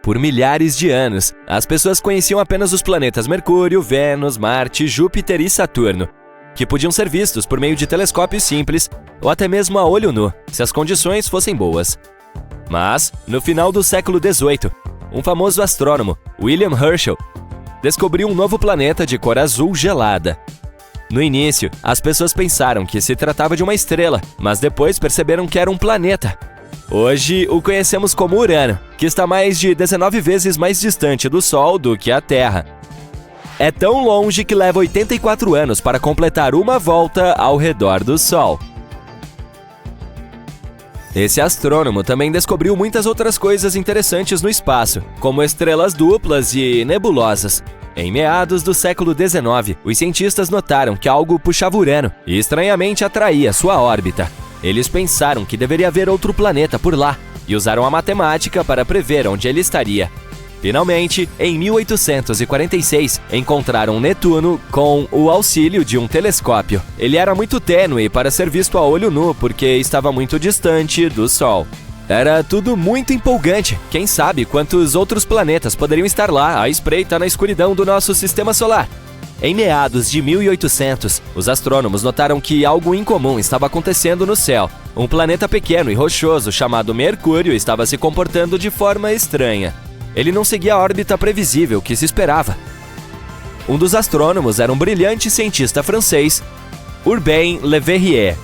Por milhares de anos, as pessoas conheciam apenas os planetas Mercúrio, Vênus, Marte, Júpiter e Saturno, que podiam ser vistos por meio de telescópios simples ou até mesmo a olho nu, se as condições fossem boas. Mas, no final do século XVIII, um famoso astrônomo, William Herschel, descobriu um novo planeta de cor azul gelada. No início, as pessoas pensaram que se tratava de uma estrela, mas depois perceberam que era um planeta. Hoje, o conhecemos como Urano, que está mais de 19 vezes mais distante do Sol do que a Terra. É tão longe que leva 84 anos para completar uma volta ao redor do Sol. Esse astrônomo também descobriu muitas outras coisas interessantes no espaço, como estrelas duplas e nebulosas. Em meados do século XIX, os cientistas notaram que algo puxava Urano e estranhamente atraía sua órbita. Eles pensaram que deveria haver outro planeta por lá e usaram a matemática para prever onde ele estaria. Finalmente, em 1846, encontraram Netuno com o auxílio de um telescópio. Ele era muito tênue para ser visto a olho nu porque estava muito distante do Sol. Era tudo muito empolgante. Quem sabe quantos outros planetas poderiam estar lá à espreita na escuridão do nosso sistema solar? Em meados de 1800, os astrônomos notaram que algo incomum estava acontecendo no céu. Um planeta pequeno e rochoso chamado Mercúrio estava se comportando de forma estranha. Ele não seguia a órbita previsível que se esperava. Um dos astrônomos era um brilhante cientista francês, Urbain Le Verrier.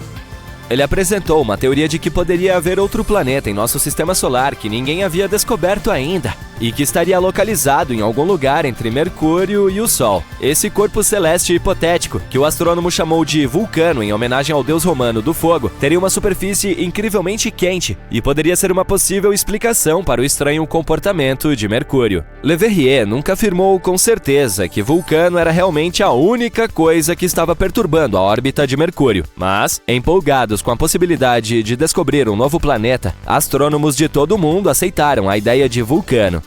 Ele apresentou uma teoria de que poderia haver outro planeta em nosso sistema solar que ninguém havia descoberto ainda e que estaria localizado em algum lugar entre Mercúrio e o Sol. Esse corpo celeste hipotético, que o astrônomo chamou de Vulcano em homenagem ao deus romano do fogo, teria uma superfície incrivelmente quente e poderia ser uma possível explicação para o estranho comportamento de Mercúrio. Le Verrier nunca afirmou com certeza que Vulcano era realmente a única coisa que estava perturbando a órbita de Mercúrio, mas, empolgados com a possibilidade de descobrir um novo planeta, astrônomos de todo o mundo aceitaram a ideia de Vulcano.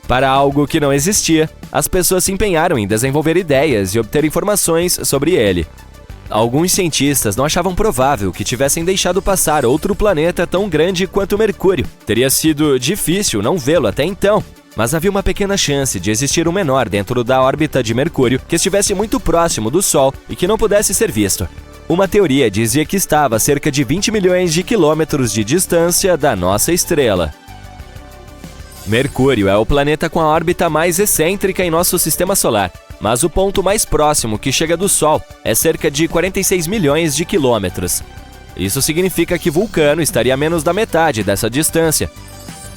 Para algo que não existia, as pessoas se empenharam em desenvolver ideias e obter informações sobre ele. Alguns cientistas não achavam provável que tivessem deixado passar outro planeta tão grande quanto Mercúrio. Teria sido difícil não vê-lo até então, mas havia uma pequena chance de existir um menor dentro da órbita de Mercúrio que estivesse muito próximo do Sol e que não pudesse ser visto. Uma teoria dizia que estava a cerca de 20 milhões de quilômetros de distância da nossa estrela. Mercúrio é o planeta com a órbita mais excêntrica em nosso sistema solar, mas o ponto mais próximo que chega do Sol é cerca de 46 milhões de quilômetros. Isso significa que Vulcano estaria a menos da metade dessa distância.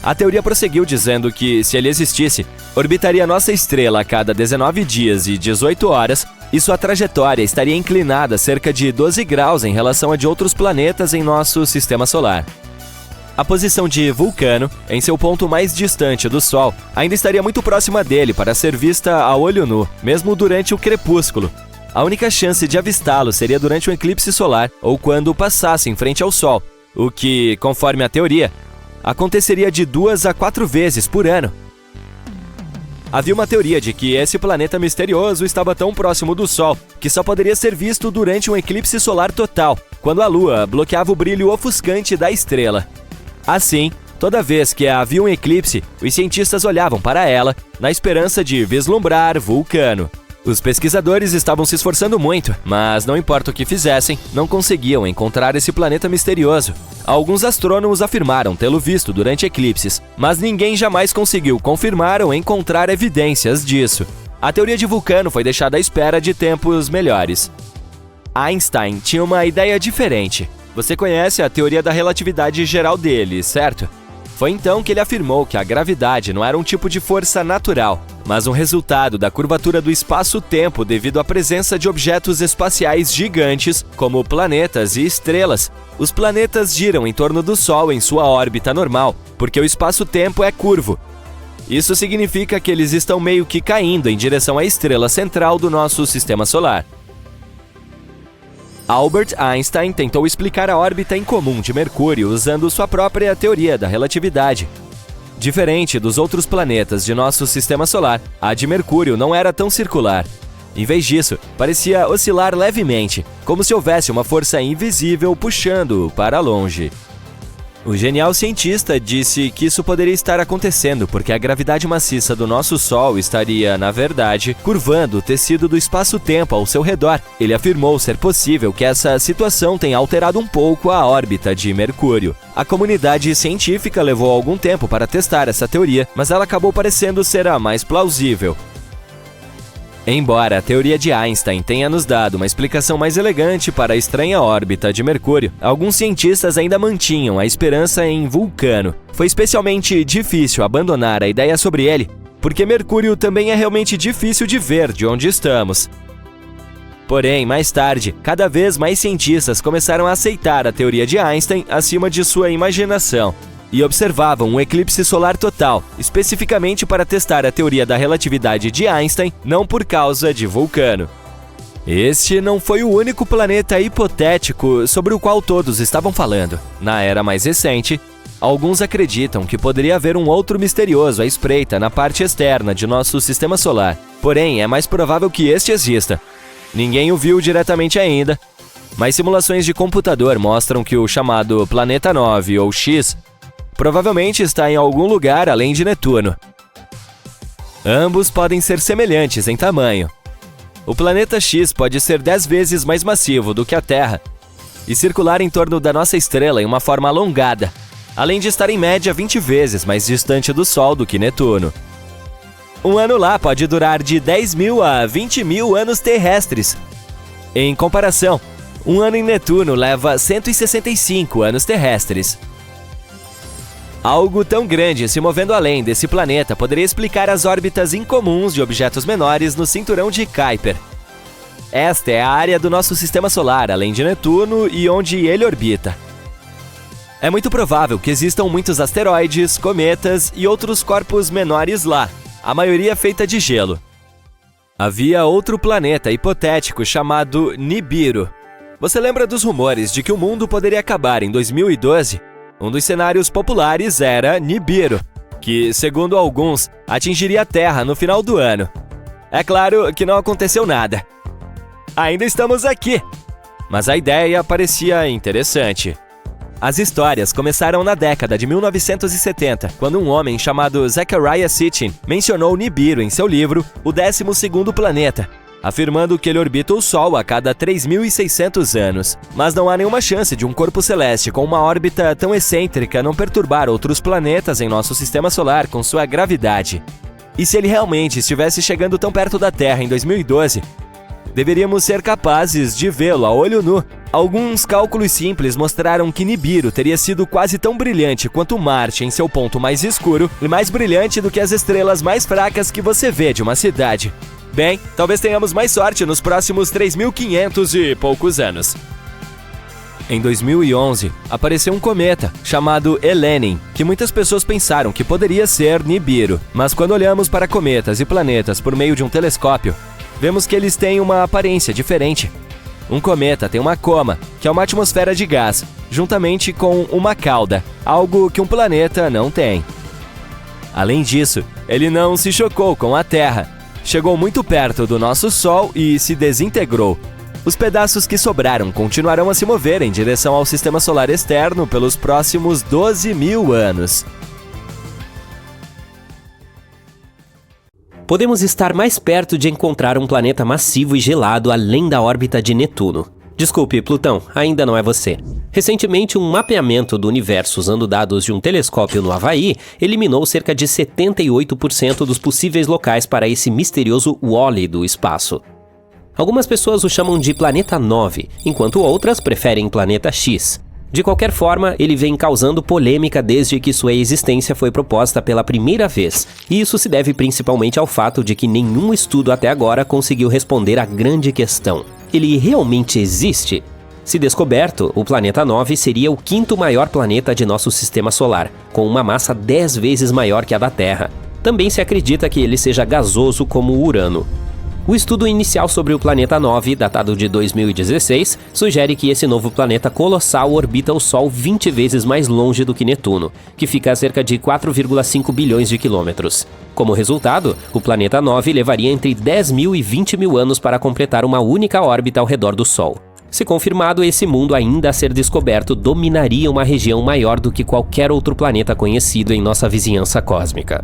A teoria prosseguiu dizendo que, se ele existisse, orbitaria nossa estrela a cada 19 dias e 18 horas e sua trajetória estaria inclinada cerca de 12 graus em relação a de outros planetas em nosso sistema solar. A posição de Vulcano, em seu ponto mais distante do Sol, ainda estaria muito próxima dele para ser vista a olho nu, mesmo durante o crepúsculo. A única chance de avistá-lo seria durante um eclipse solar ou quando passasse em frente ao Sol, o que, conforme a teoria, aconteceria de 2 a 4 vezes por ano. Havia uma teoria de que esse planeta misterioso estava tão próximo do Sol que só poderia ser visto durante um eclipse solar total, quando a Lua bloqueava o brilho ofuscante da estrela. Assim, toda vez que havia um eclipse, os cientistas olhavam para ela, na esperança de vislumbrar Vulcano. Os pesquisadores estavam se esforçando muito, mas não importa o que fizessem, não conseguiam encontrar esse planeta misterioso. Alguns astrônomos afirmaram tê-lo visto durante eclipses, mas ninguém jamais conseguiu confirmar ou encontrar evidências disso. A teoria de Vulcano foi deixada à espera de tempos melhores. Einstein tinha uma ideia diferente. Você conhece a teoria da relatividade geral dele, certo? Foi então que ele afirmou que a gravidade não era um tipo de força natural, mas um resultado da curvatura do espaço-tempo devido à presença de objetos espaciais gigantes, como planetas e estrelas. Os planetas giram em torno do Sol em sua órbita normal, porque o espaço-tempo é curvo. Isso significa que eles estão meio que caindo em direção à estrela central do nosso sistema solar. Albert Einstein tentou explicar a órbita incomum de Mercúrio usando sua própria teoria da relatividade. Diferente dos outros planetas de nosso sistema solar, a de Mercúrio não era tão circular. Em vez disso, parecia oscilar levemente, como se houvesse uma força invisível puxando-o para longe. O genial cientista disse que isso poderia estar acontecendo porque a gravidade maciça do nosso Sol estaria, na verdade, curvando o tecido do espaço-tempo ao seu redor. Ele afirmou ser possível que essa situação tenha alterado um pouco a órbita de Mercúrio. A comunidade científica levou algum tempo para testar essa teoria, mas ela acabou parecendo ser a mais plausível. Embora a teoria de Einstein tenha nos dado uma explicação mais elegante para a estranha órbita de Mercúrio, alguns cientistas ainda mantinham a esperança em Vulcano. Foi especialmente difícil abandonar a ideia sobre ele, porque Mercúrio também é realmente difícil de ver de onde estamos. Porém, mais tarde, cada vez mais cientistas começaram a aceitar a teoria de Einstein acima de sua imaginação e observavam um eclipse solar total, especificamente para testar a teoria da relatividade de Einstein, não por causa de Vulcano. Este não foi o único planeta hipotético sobre o qual todos estavam falando. Na era mais recente, alguns acreditam que poderia haver um outro misterioso à espreita na parte externa de nosso sistema solar. Porém, é mais provável que este exista. Ninguém o viu diretamente ainda, mas simulações de computador mostram que o chamado Planeta 9 ou X provavelmente está em algum lugar além de Netuno. Ambos podem ser semelhantes em tamanho. O planeta X pode ser 10 vezes mais massivo do que a Terra e circular em torno da nossa estrela em uma forma alongada, além de estar em média 20 vezes mais distante do Sol do que Netuno. Um ano lá pode durar de 10 mil a 20 mil anos terrestres. Em comparação, um ano em Netuno leva 165 anos terrestres. Algo tão grande se movendo além desse planeta poderia explicar as órbitas incomuns de objetos menores no cinturão de Kuiper. Esta é a área do nosso sistema solar, além de Netuno e onde ele orbita. É muito provável que existam muitos asteroides, cometas e outros corpos menores lá, a maioria feita de gelo. Havia outro planeta hipotético chamado Nibiru. Você lembra dos rumores de que o mundo poderia acabar em 2012? Um dos cenários populares era Nibiru, que, segundo alguns, atingiria a Terra no final do ano. É claro que não aconteceu nada. Ainda estamos aqui! Mas a ideia parecia interessante. As histórias começaram na década de 1970, quando um homem chamado Zecharia Sitchin mencionou Nibiru em seu livro O 12º Planeta, afirmando que ele orbita o Sol a cada 3.600 anos. Mas não há nenhuma chance de um corpo celeste com uma órbita tão excêntrica não perturbar outros planetas em nosso sistema solar com sua gravidade. E se ele realmente estivesse chegando tão perto da Terra em 2012, deveríamos ser capazes de vê-lo a olho nu. Alguns cálculos simples mostraram que Nibiru teria sido quase tão brilhante quanto Marte em seu ponto mais escuro e mais brilhante do que as estrelas mais fracas que você vê de uma cidade. Bem, talvez tenhamos mais sorte nos próximos 3.500 e poucos anos. Em 2011, apareceu um cometa chamado Elenin, que muitas pessoas pensaram que poderia ser Nibiru. Mas quando olhamos para cometas e planetas por meio de um telescópio, vemos que eles têm uma aparência diferente. Um cometa tem uma coma, que é uma atmosfera de gás, juntamente com uma cauda, algo que um planeta não tem. Além disso, ele não se chocou com a Terra. Chegou muito perto do nosso Sol e se desintegrou. Os pedaços que sobraram continuarão a se mover em direção ao sistema solar externo pelos próximos 12.000 anos. Podemos estar mais perto de encontrar um planeta massivo e gelado além da órbita de Netuno. Desculpe, Plutão, ainda não é você. Recentemente, um mapeamento do universo usando dados de um telescópio no Havaí eliminou cerca de 78% dos possíveis locais para esse misterioso Wall-E do espaço. Algumas pessoas o chamam de Planeta 9, enquanto outras preferem Planeta X. De qualquer forma, ele vem causando polêmica desde que sua existência foi proposta pela primeira vez, e isso se deve principalmente ao fato de que nenhum estudo até agora conseguiu responder à grande questão: ele realmente existe? Se descoberto, o Planeta 9 seria o 5º maior planeta de nosso sistema solar, com uma massa 10 vezes maior que a da Terra. Também se acredita que ele seja gasoso como o Urano. O estudo inicial sobre o Planeta 9, datado de 2016, sugere que esse novo planeta colossal orbita o Sol 20 vezes mais longe do que Netuno, que fica a cerca de 4,5 bilhões de quilômetros. Como resultado, o Planeta 9 levaria entre 10 mil e 20 mil anos para completar uma única órbita ao redor do Sol. Se confirmado, esse mundo ainda a ser descoberto dominaria uma região maior do que qualquer outro planeta conhecido em nossa vizinhança cósmica.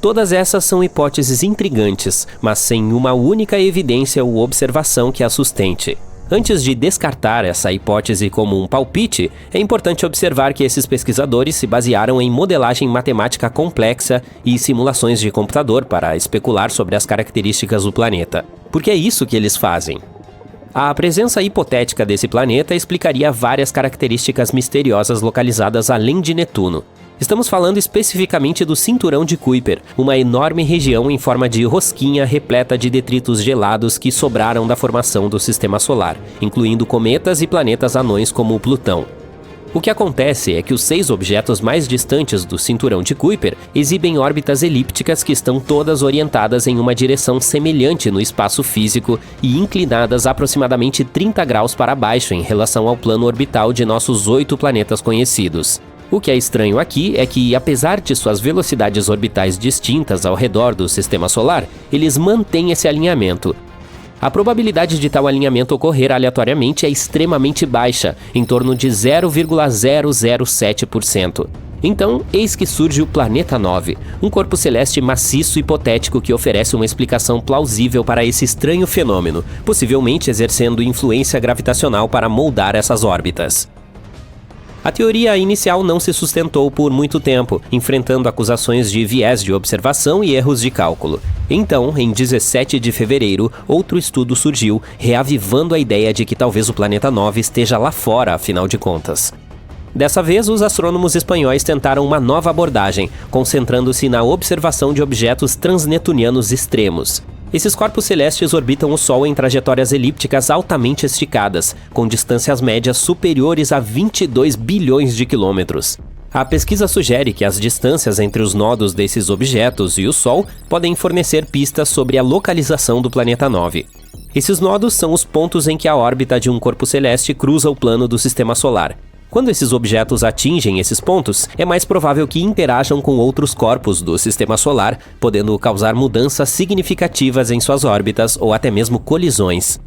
Todas essas são hipóteses intrigantes, mas sem uma única evidência ou observação que a sustente. Antes de descartar essa hipótese como um palpite, é importante observar que esses pesquisadores se basearam em modelagem matemática complexa e simulações de computador para especular sobre as características do planeta. Porque é isso que eles fazem. A presença hipotética desse planeta explicaria várias características misteriosas localizadas além de Netuno. Estamos falando especificamente do Cinturão de Kuiper, uma enorme região em forma de rosquinha repleta de detritos gelados que sobraram da formação do Sistema Solar, incluindo cometas e planetas anões como o Plutão. O que acontece é que os 6 objetos mais distantes do Cinturão de Kuiper exibem órbitas elípticas que estão todas orientadas em uma direção semelhante no espaço físico e inclinadas aproximadamente 30 graus para baixo em relação ao plano orbital de nossos 8 planetas conhecidos. O que é estranho aqui é que, apesar de suas velocidades orbitais distintas ao redor do Sistema Solar, eles mantêm esse alinhamento. A probabilidade de tal alinhamento ocorrer aleatoriamente é extremamente baixa, em torno de 0,007%. Então, eis que surge o Planeta 9, um corpo celeste maciço hipotético que oferece uma explicação plausível para esse estranho fenômeno, possivelmente exercendo influência gravitacional para moldar essas órbitas. A teoria inicial não se sustentou por muito tempo, enfrentando acusações de viés de observação e erros de cálculo. Então, em 17 de fevereiro, outro estudo surgiu, reavivando a ideia de que talvez o Planeta 9 esteja lá fora, afinal de contas. Dessa vez, os astrônomos espanhóis tentaram uma nova abordagem, concentrando-se na observação de objetos transnetunianos extremos. Esses corpos celestes orbitam o Sol em trajetórias elípticas altamente esticadas, com distâncias médias superiores a 22 bilhões de quilômetros. A pesquisa sugere que as distâncias entre os nodos desses objetos e o Sol podem fornecer pistas sobre a localização do Planeta 9. Esses nodos são os pontos em que a órbita de um corpo celeste cruza o plano do Sistema Solar. Quando esses objetos atingem esses pontos, é mais provável que interajam com outros corpos do Sistema Solar, podendo causar mudanças significativas em suas órbitas ou até mesmo colisões.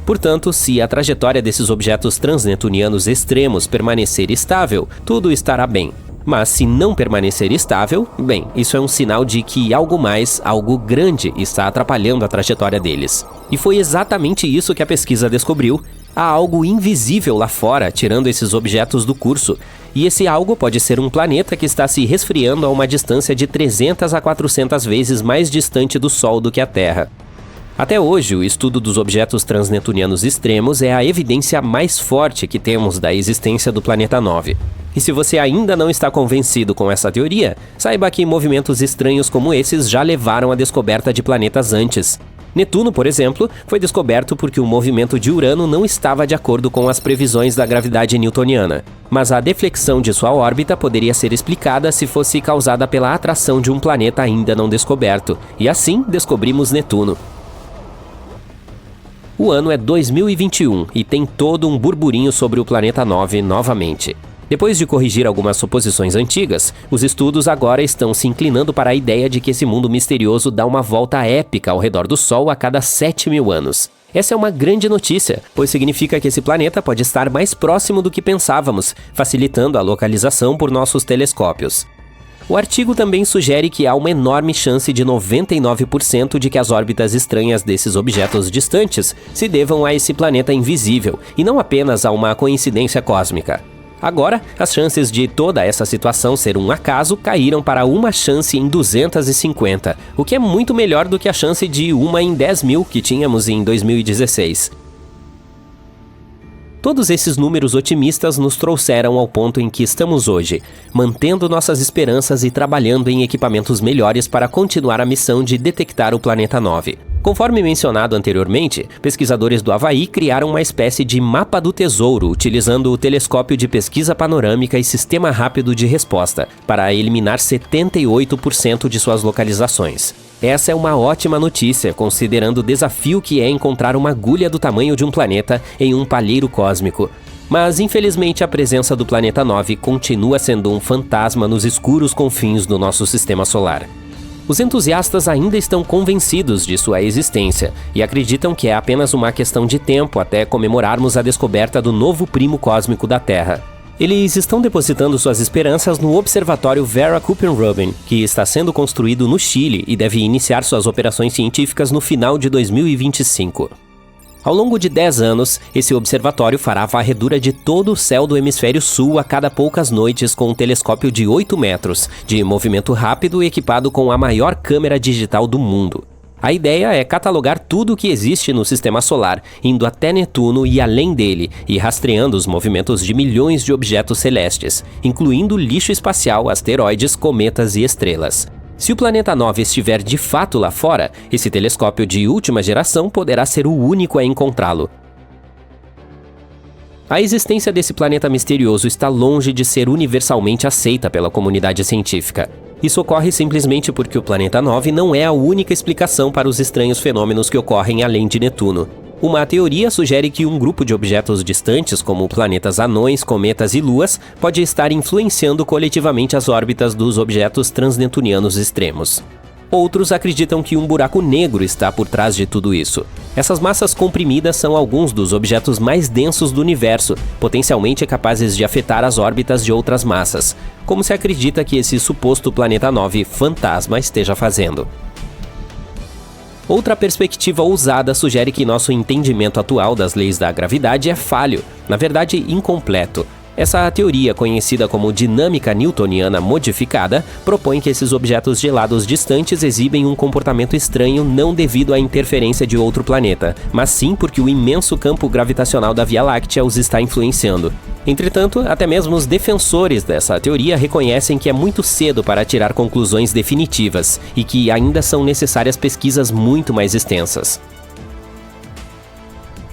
Portanto, se a trajetória desses objetos transnetunianos extremos permanecer estável, tudo estará bem. Mas se não permanecer estável, bem, isso é um sinal de que algo mais, algo grande, está atrapalhando a trajetória deles. E foi exatamente isso que a pesquisa descobriu. Há algo invisível lá fora, tirando esses objetos do curso, e esse algo pode ser um planeta que está se resfriando a uma distância de 300 a 400 vezes mais distante do Sol do que a Terra. Até hoje, o estudo dos objetos transnetunianos extremos é a evidência mais forte que temos da existência do Planeta 9. E se você ainda não está convencido com essa teoria, saiba que movimentos estranhos como esses já levaram à descoberta de planetas antes. Netuno, por exemplo, foi descoberto porque o movimento de Urano não estava de acordo com as previsões da gravidade newtoniana. Mas a deflexão de sua órbita poderia ser explicada se fosse causada pela atração de um planeta ainda não descoberto. E assim, descobrimos Netuno. O ano é 2021 e tem todo um burburinho sobre o Planeta 9 novamente. Depois de corrigir algumas suposições antigas, os estudos agora estão se inclinando para a ideia de que esse mundo misterioso dá uma volta épica ao redor do Sol a cada 7.000 anos. Essa é uma grande notícia, pois significa que esse planeta pode estar mais próximo do que pensávamos, facilitando a localização por nossos telescópios. O artigo também sugere que há uma enorme chance de 99% de que as órbitas estranhas desses objetos distantes se devam a esse planeta invisível, e não apenas a uma coincidência cósmica. Agora, as chances de toda essa situação ser um acaso caíram para uma chance em 250, o que é muito melhor do que a chance de 1 em 10.000 que tínhamos em 2016. Todos esses números otimistas nos trouxeram ao ponto em que estamos hoje, mantendo nossas esperanças e trabalhando em equipamentos melhores para continuar a missão de detectar o Planeta 9. Conforme mencionado anteriormente, pesquisadores do Havaí criaram uma espécie de mapa do tesouro utilizando o telescópio de pesquisa panorâmica e sistema rápido de resposta, para eliminar 78% de suas localizações. Essa é uma ótima notícia, considerando o desafio que é encontrar uma agulha do tamanho de um planeta em um palheiro cósmico. Mas, infelizmente, a presença do Planeta 9 continua sendo um fantasma nos escuros confins do nosso sistema solar. Os entusiastas ainda estão convencidos de sua existência e acreditam que é apenas uma questão de tempo até comemorarmos a descoberta do novo primo cósmico da Terra. Eles estão depositando suas esperanças no Observatório Vera Kuppenrubin, que está sendo construído no Chile e deve iniciar suas operações científicas no final de 2025. Ao longo de 10 anos, esse observatório fará a varredura de todo o céu do hemisfério sul a cada poucas noites com um telescópio de 8 metros, de movimento rápido e equipado com a maior câmera digital do mundo. A ideia é catalogar tudo o que existe no Sistema Solar, indo até Netuno e além dele, e rastreando os movimentos de milhões de objetos celestes, incluindo lixo espacial, asteroides, cometas e estrelas. Se o Planeta 9 estiver de fato lá fora, esse telescópio de última geração poderá ser o único a encontrá-lo. A existência desse planeta misterioso está longe de ser universalmente aceita pela comunidade científica. Isso ocorre simplesmente porque o Planeta 9 não é a única explicação para os estranhos fenômenos que ocorrem além de Netuno. Uma teoria sugere que um grupo de objetos distantes, como planetas anões, cometas e luas, pode estar influenciando coletivamente as órbitas dos objetos transnetunianos extremos. Outros acreditam que um buraco negro está por trás de tudo isso. Essas massas comprimidas são alguns dos objetos mais densos do universo, potencialmente capazes de afetar as órbitas de outras massas, como se acredita que esse suposto Planeta 9 fantasma esteja fazendo. Outra perspectiva ousada sugere que nosso entendimento atual das leis da gravidade é falho, na verdade incompleto. Essa teoria, conhecida como dinâmica newtoniana modificada, propõe que esses objetos gelados distantes exibem um comportamento estranho não devido à interferência de outro planeta, mas sim porque o imenso campo gravitacional da Via Láctea os está influenciando. Entretanto, até mesmo os defensores dessa teoria reconhecem que é muito cedo para tirar conclusões definitivas e que ainda são necessárias pesquisas muito mais extensas.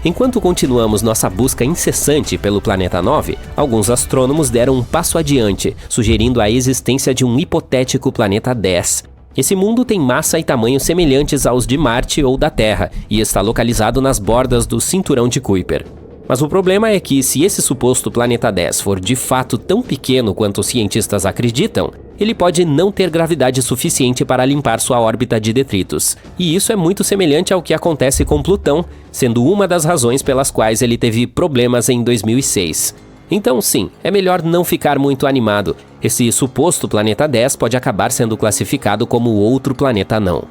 Enquanto continuamos nossa busca incessante pelo Planeta 9, alguns astrônomos deram um passo adiante, sugerindo a existência de um hipotético Planeta 10. Esse mundo tem massa e tamanho semelhantes aos de Marte ou da Terra, e está localizado nas bordas do Cinturão de Kuiper. Mas o problema é que, se esse suposto Planeta 10 for de fato tão pequeno quanto os cientistas acreditam, ele pode não ter gravidade suficiente para limpar sua órbita de detritos. E isso é muito semelhante ao que acontece com Plutão, sendo uma das razões pelas quais ele teve problemas em 2006. Então sim, é melhor não ficar muito animado. Esse suposto Planeta 10 pode acabar sendo classificado como outro planeta não.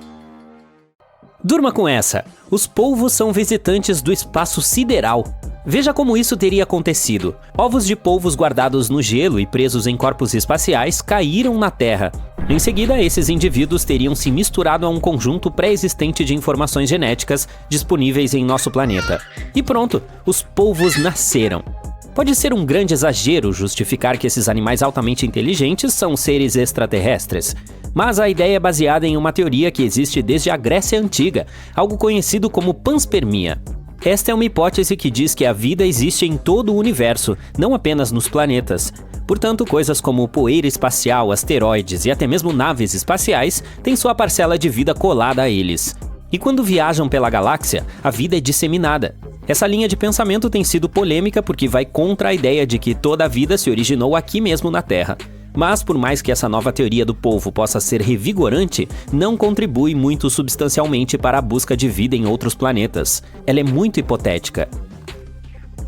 Durma com essa! Os polvos são visitantes do espaço sideral. Veja como isso teria acontecido. Ovos de polvos guardados no gelo e presos em corpos espaciais caíram na Terra. Em seguida, esses indivíduos teriam se misturado a um conjunto pré-existente de informações genéticas disponíveis em nosso planeta. E pronto, os polvos nasceram. Pode ser um grande exagero justificar que esses animais altamente inteligentes são seres extraterrestres. Mas a ideia é baseada em uma teoria que existe desde a Grécia Antiga, algo conhecido como panspermia. Esta é uma hipótese que diz que a vida existe em todo o universo, não apenas nos planetas. Portanto, coisas como poeira espacial, asteroides e até mesmo naves espaciais têm sua parcela de vida colada a eles. E quando viajam pela galáxia, a vida é disseminada. Essa linha de pensamento tem sido polêmica porque vai contra a ideia de que toda a vida se originou aqui mesmo na Terra. Mas, por mais que essa nova teoria do polvo possa ser revigorante, não contribui muito substancialmente para a busca de vida em outros planetas. Ela é muito hipotética.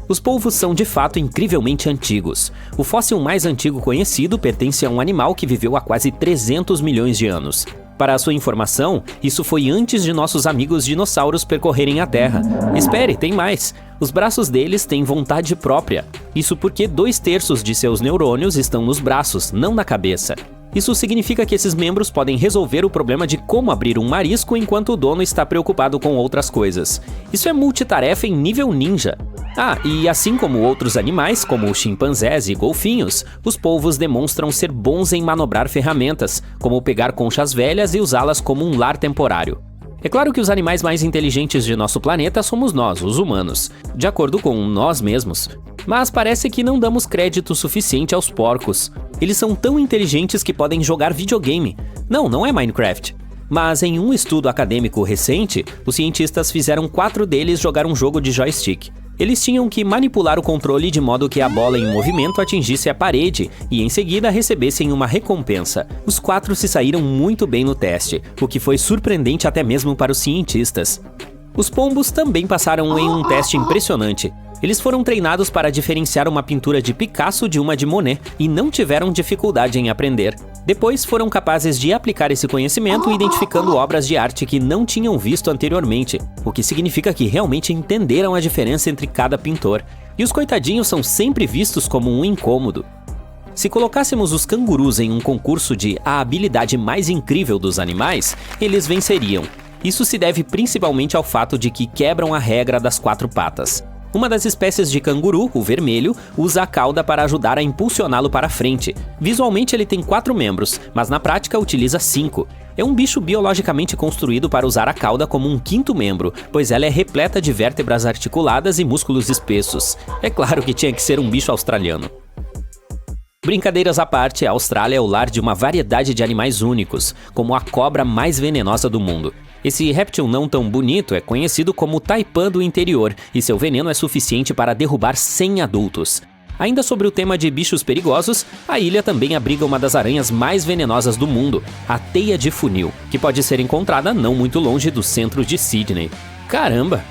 Os polvos são de fato incrivelmente antigos. O fóssil mais antigo conhecido pertence a um animal que viveu há quase 300 milhões de anos. Para a sua informação, isso foi antes de nossos amigos dinossauros percorrerem a Terra. Espere, tem mais! Os braços deles têm vontade própria. Isso porque 2/3 de seus neurônios estão nos braços, não na cabeça. Isso significa que esses membros podem resolver o problema de como abrir um marisco enquanto o dono está preocupado com outras coisas. Isso é multitarefa em nível ninja. Ah, e assim como outros animais, como chimpanzés e golfinhos, os polvos demonstram ser bons em manobrar ferramentas, como pegar conchas velhas e usá-las como um lar temporário. É claro que os animais mais inteligentes de nosso planeta somos nós, os humanos, de acordo com nós mesmos. Mas parece que não damos crédito suficiente aos porcos. Eles são tão inteligentes que podem jogar videogame. Não é Minecraft. Mas em um estudo acadêmico recente, os cientistas fizeram 4 deles jogar um jogo de joystick. Eles tinham que manipular o controle de modo que a bola em movimento atingisse a parede e em seguida recebessem uma recompensa. Os 4 se saíram muito bem no teste, o que foi surpreendente até mesmo para os cientistas. Os pombos também passaram em um teste impressionante. Eles foram treinados para diferenciar uma pintura de Picasso de uma de Monet e não tiveram dificuldade em aprender. Depois foram capazes de aplicar esse conhecimento identificando obras de arte que não tinham visto anteriormente, o que significa que realmente entenderam a diferença entre cada pintor. E os coitadinhos são sempre vistos como um incômodo. Se colocássemos os cangurus em um concurso de a habilidade mais incrível dos animais, eles venceriam. Isso se deve principalmente ao fato de que quebram a regra das 4 patas. Uma das espécies de canguru, o vermelho, usa a cauda para ajudar a impulsioná-lo para frente. Visualmente ele tem 4 membros, mas na prática utiliza 5. É um bicho biologicamente construído para usar a cauda como um 5º membro, pois ela é repleta de vértebras articuladas e músculos espessos. É claro que tinha que ser um bicho australiano. Brincadeiras à parte, a Austrália é o lar de uma variedade de animais únicos, como a cobra mais venenosa do mundo. Esse réptil não tão bonito é conhecido como taipã do interior, e seu veneno é suficiente para derrubar 100 adultos. Ainda sobre o tema de bichos perigosos, a ilha também abriga uma das aranhas mais venenosas do mundo, a teia de funil, que pode ser encontrada não muito longe do centro de Sydney. Caramba!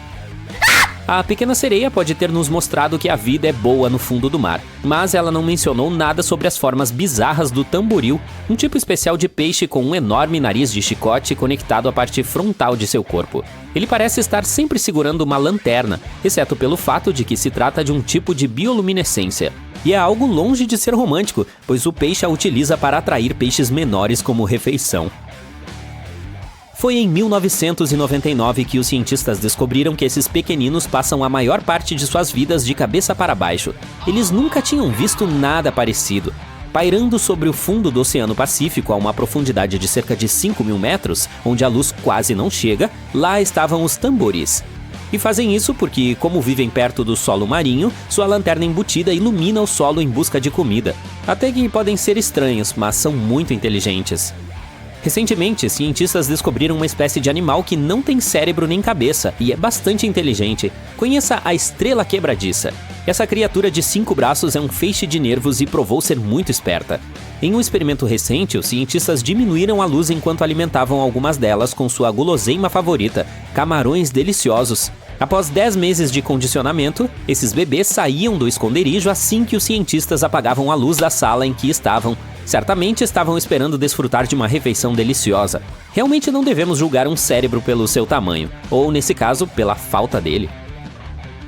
A pequena sereia pode ter nos mostrado que a vida é boa no fundo do mar, mas ela não mencionou nada sobre as formas bizarras do tamboril, um tipo especial de peixe com um enorme nariz de chicote conectado à parte frontal de seu corpo. Ele parece estar sempre segurando uma lanterna, exceto pelo fato de que se trata de um tipo de bioluminescência. E é algo longe de ser romântico, pois o peixe a utiliza para atrair peixes menores como refeição. Foi em 1999 que os cientistas descobriram que esses pequeninos passam a maior parte de suas vidas de cabeça para baixo. Eles nunca tinham visto nada parecido. Pairando sobre o fundo do Oceano Pacífico a uma profundidade de cerca de 5.000 metros, onde a luz quase não chega, lá estavam os tamboris. E fazem isso porque, como vivem perto do solo marinho, sua lanterna embutida ilumina o solo em busca de comida. Até que podem ser estranhos, mas são muito inteligentes. Recentemente, cientistas descobriram uma espécie de animal que não tem cérebro nem cabeça e é bastante inteligente. Conheça a estrela quebradiça. Essa criatura de 5 braços é um feixe de nervos e provou ser muito esperta. Em um experimento recente, os cientistas diminuíram a luz enquanto alimentavam algumas delas com sua guloseima favorita, camarões deliciosos. Após 10 meses de condicionamento, esses bebês saíam do esconderijo assim que os cientistas apagavam a luz da sala em que estavam. Certamente estavam esperando desfrutar de uma refeição deliciosa. Realmente não devemos julgar um cérebro pelo seu tamanho, ou nesse caso, pela falta dele.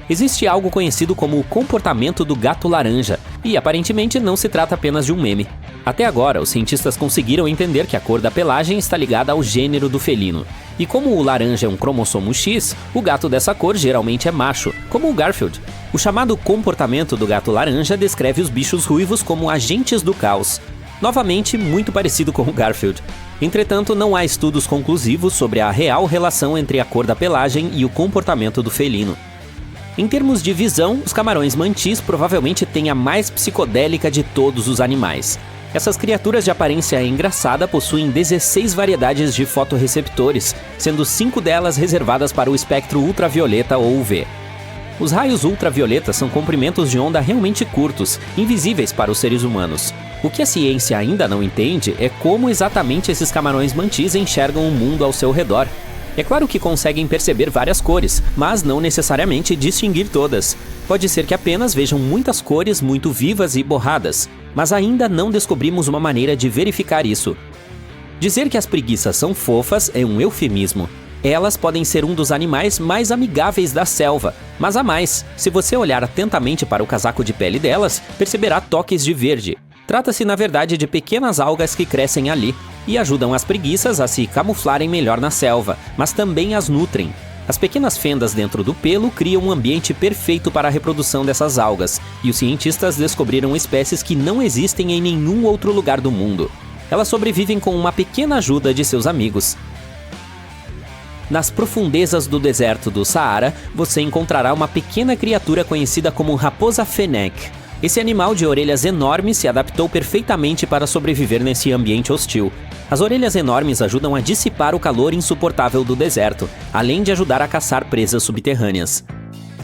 Existe algo conhecido como o comportamento do gato laranja, e aparentemente não se trata apenas de um meme. Até agora, os cientistas conseguiram entender que a cor da pelagem está ligada ao gênero do felino. E como o laranja é um cromossomo X, o gato dessa cor geralmente é macho, como o Garfield. O chamado comportamento do gato laranja descreve os bichos ruivos como agentes do caos. Novamente, muito parecido com o Garfield. Entretanto, não há estudos conclusivos sobre a real relação entre a cor da pelagem e o comportamento do felino. Em termos de visão, os camarões mantis provavelmente têm a mais psicodélica de todos os animais. Essas criaturas de aparência engraçada possuem 16 variedades de fotorreceptores, sendo 5 delas reservadas para o espectro ultravioleta ou UV. Os raios ultravioletas são comprimentos de onda realmente curtos, invisíveis para os seres humanos. O que a ciência ainda não entende é como exatamente esses camarões mantis enxergam o mundo ao seu redor. É claro que conseguem perceber várias cores, mas não necessariamente distinguir todas. Pode ser que apenas vejam muitas cores muito vivas e borradas, mas ainda não descobrimos uma maneira de verificar isso. Dizer que as preguiças são fofas é um eufemismo. Elas podem ser um dos animais mais amigáveis da selva, mas há mais. Se você olhar atentamente para o casaco de pele delas, perceberá toques de verde. Trata-se, na verdade, de pequenas algas que crescem ali e ajudam as preguiças a se camuflarem melhor na selva, mas também as nutrem. As pequenas fendas dentro do pelo criam um ambiente perfeito para a reprodução dessas algas, e os cientistas descobriram espécies que não existem em nenhum outro lugar do mundo. Elas sobrevivem com uma pequena ajuda de seus amigos. Nas profundezas do deserto do Saara, você encontrará uma pequena criatura conhecida como raposa fennec. Esse animal de orelhas enormes se adaptou perfeitamente para sobreviver nesse ambiente hostil. As orelhas enormes ajudam a dissipar o calor insuportável do deserto, além de ajudar a caçar presas subterrâneas.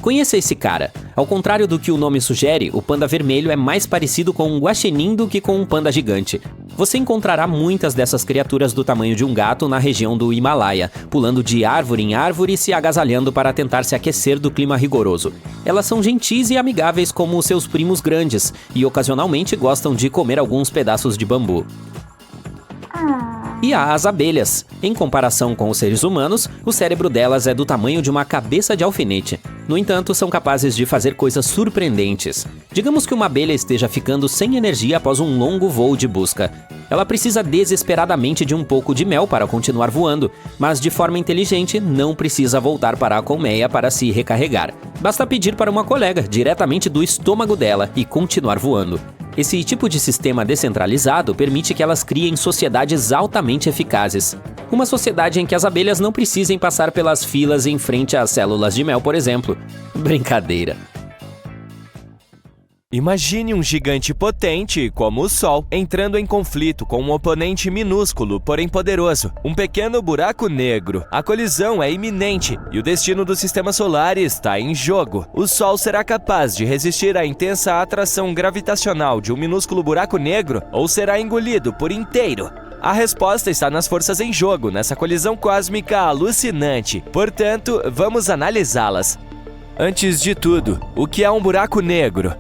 Conheça esse cara. Ao contrário do que o nome sugere, o panda vermelho é mais parecido com um guaxinim do que com um panda gigante. Você encontrará muitas dessas criaturas do tamanho de um gato na região do Himalaia, pulando de árvore em árvore e se agasalhando para tentar se aquecer do clima rigoroso. Elas são gentis e amigáveis como seus primos grandes, e ocasionalmente gostam de comer alguns pedaços de bambu. E há as abelhas. Em comparação com os seres humanos, o cérebro delas é do tamanho de uma cabeça de alfinete. No entanto, são capazes de fazer coisas surpreendentes. Digamos que uma abelha esteja ficando sem energia após um longo voo de busca. Ela precisa desesperadamente de um pouco de mel para continuar voando, mas de forma inteligente não precisa voltar para a colmeia para se recarregar. Basta pedir para uma colega, diretamente do estômago dela, e continuar voando. Esse tipo de sistema descentralizado permite que elas criem sociedades altamente eficazes. Uma sociedade em que as abelhas não precisem passar pelas filas em frente às células de mel, por exemplo. Brincadeira. Imagine um gigante potente, como o Sol, entrando em conflito com um oponente minúsculo, porém poderoso, um pequeno buraco negro. A colisão é iminente e o destino do sistema solar está em jogo. O Sol será capaz de resistir à intensa atração gravitacional de um minúsculo buraco negro ou será engolido por inteiro? A resposta está nas forças em jogo, nessa colisão cósmica alucinante. Portanto, vamos analisá-las. Antes de tudo, o que é um buraco negro?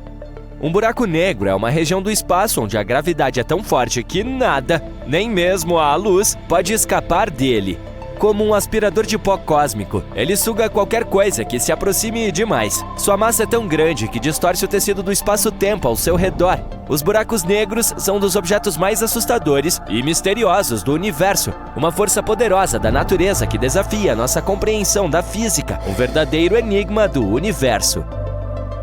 Um buraco negro é uma região do espaço onde a gravidade é tão forte que nada, nem mesmo a luz, pode escapar dele. Como um aspirador de pó cósmico, ele suga qualquer coisa que se aproxime demais. Sua massa é tão grande que distorce o tecido do espaço-tempo ao seu redor. Os buracos negros são um dos objetos mais assustadores e misteriosos do universo. Uma força poderosa da natureza que desafia nossa compreensão da física. Um verdadeiro enigma do universo.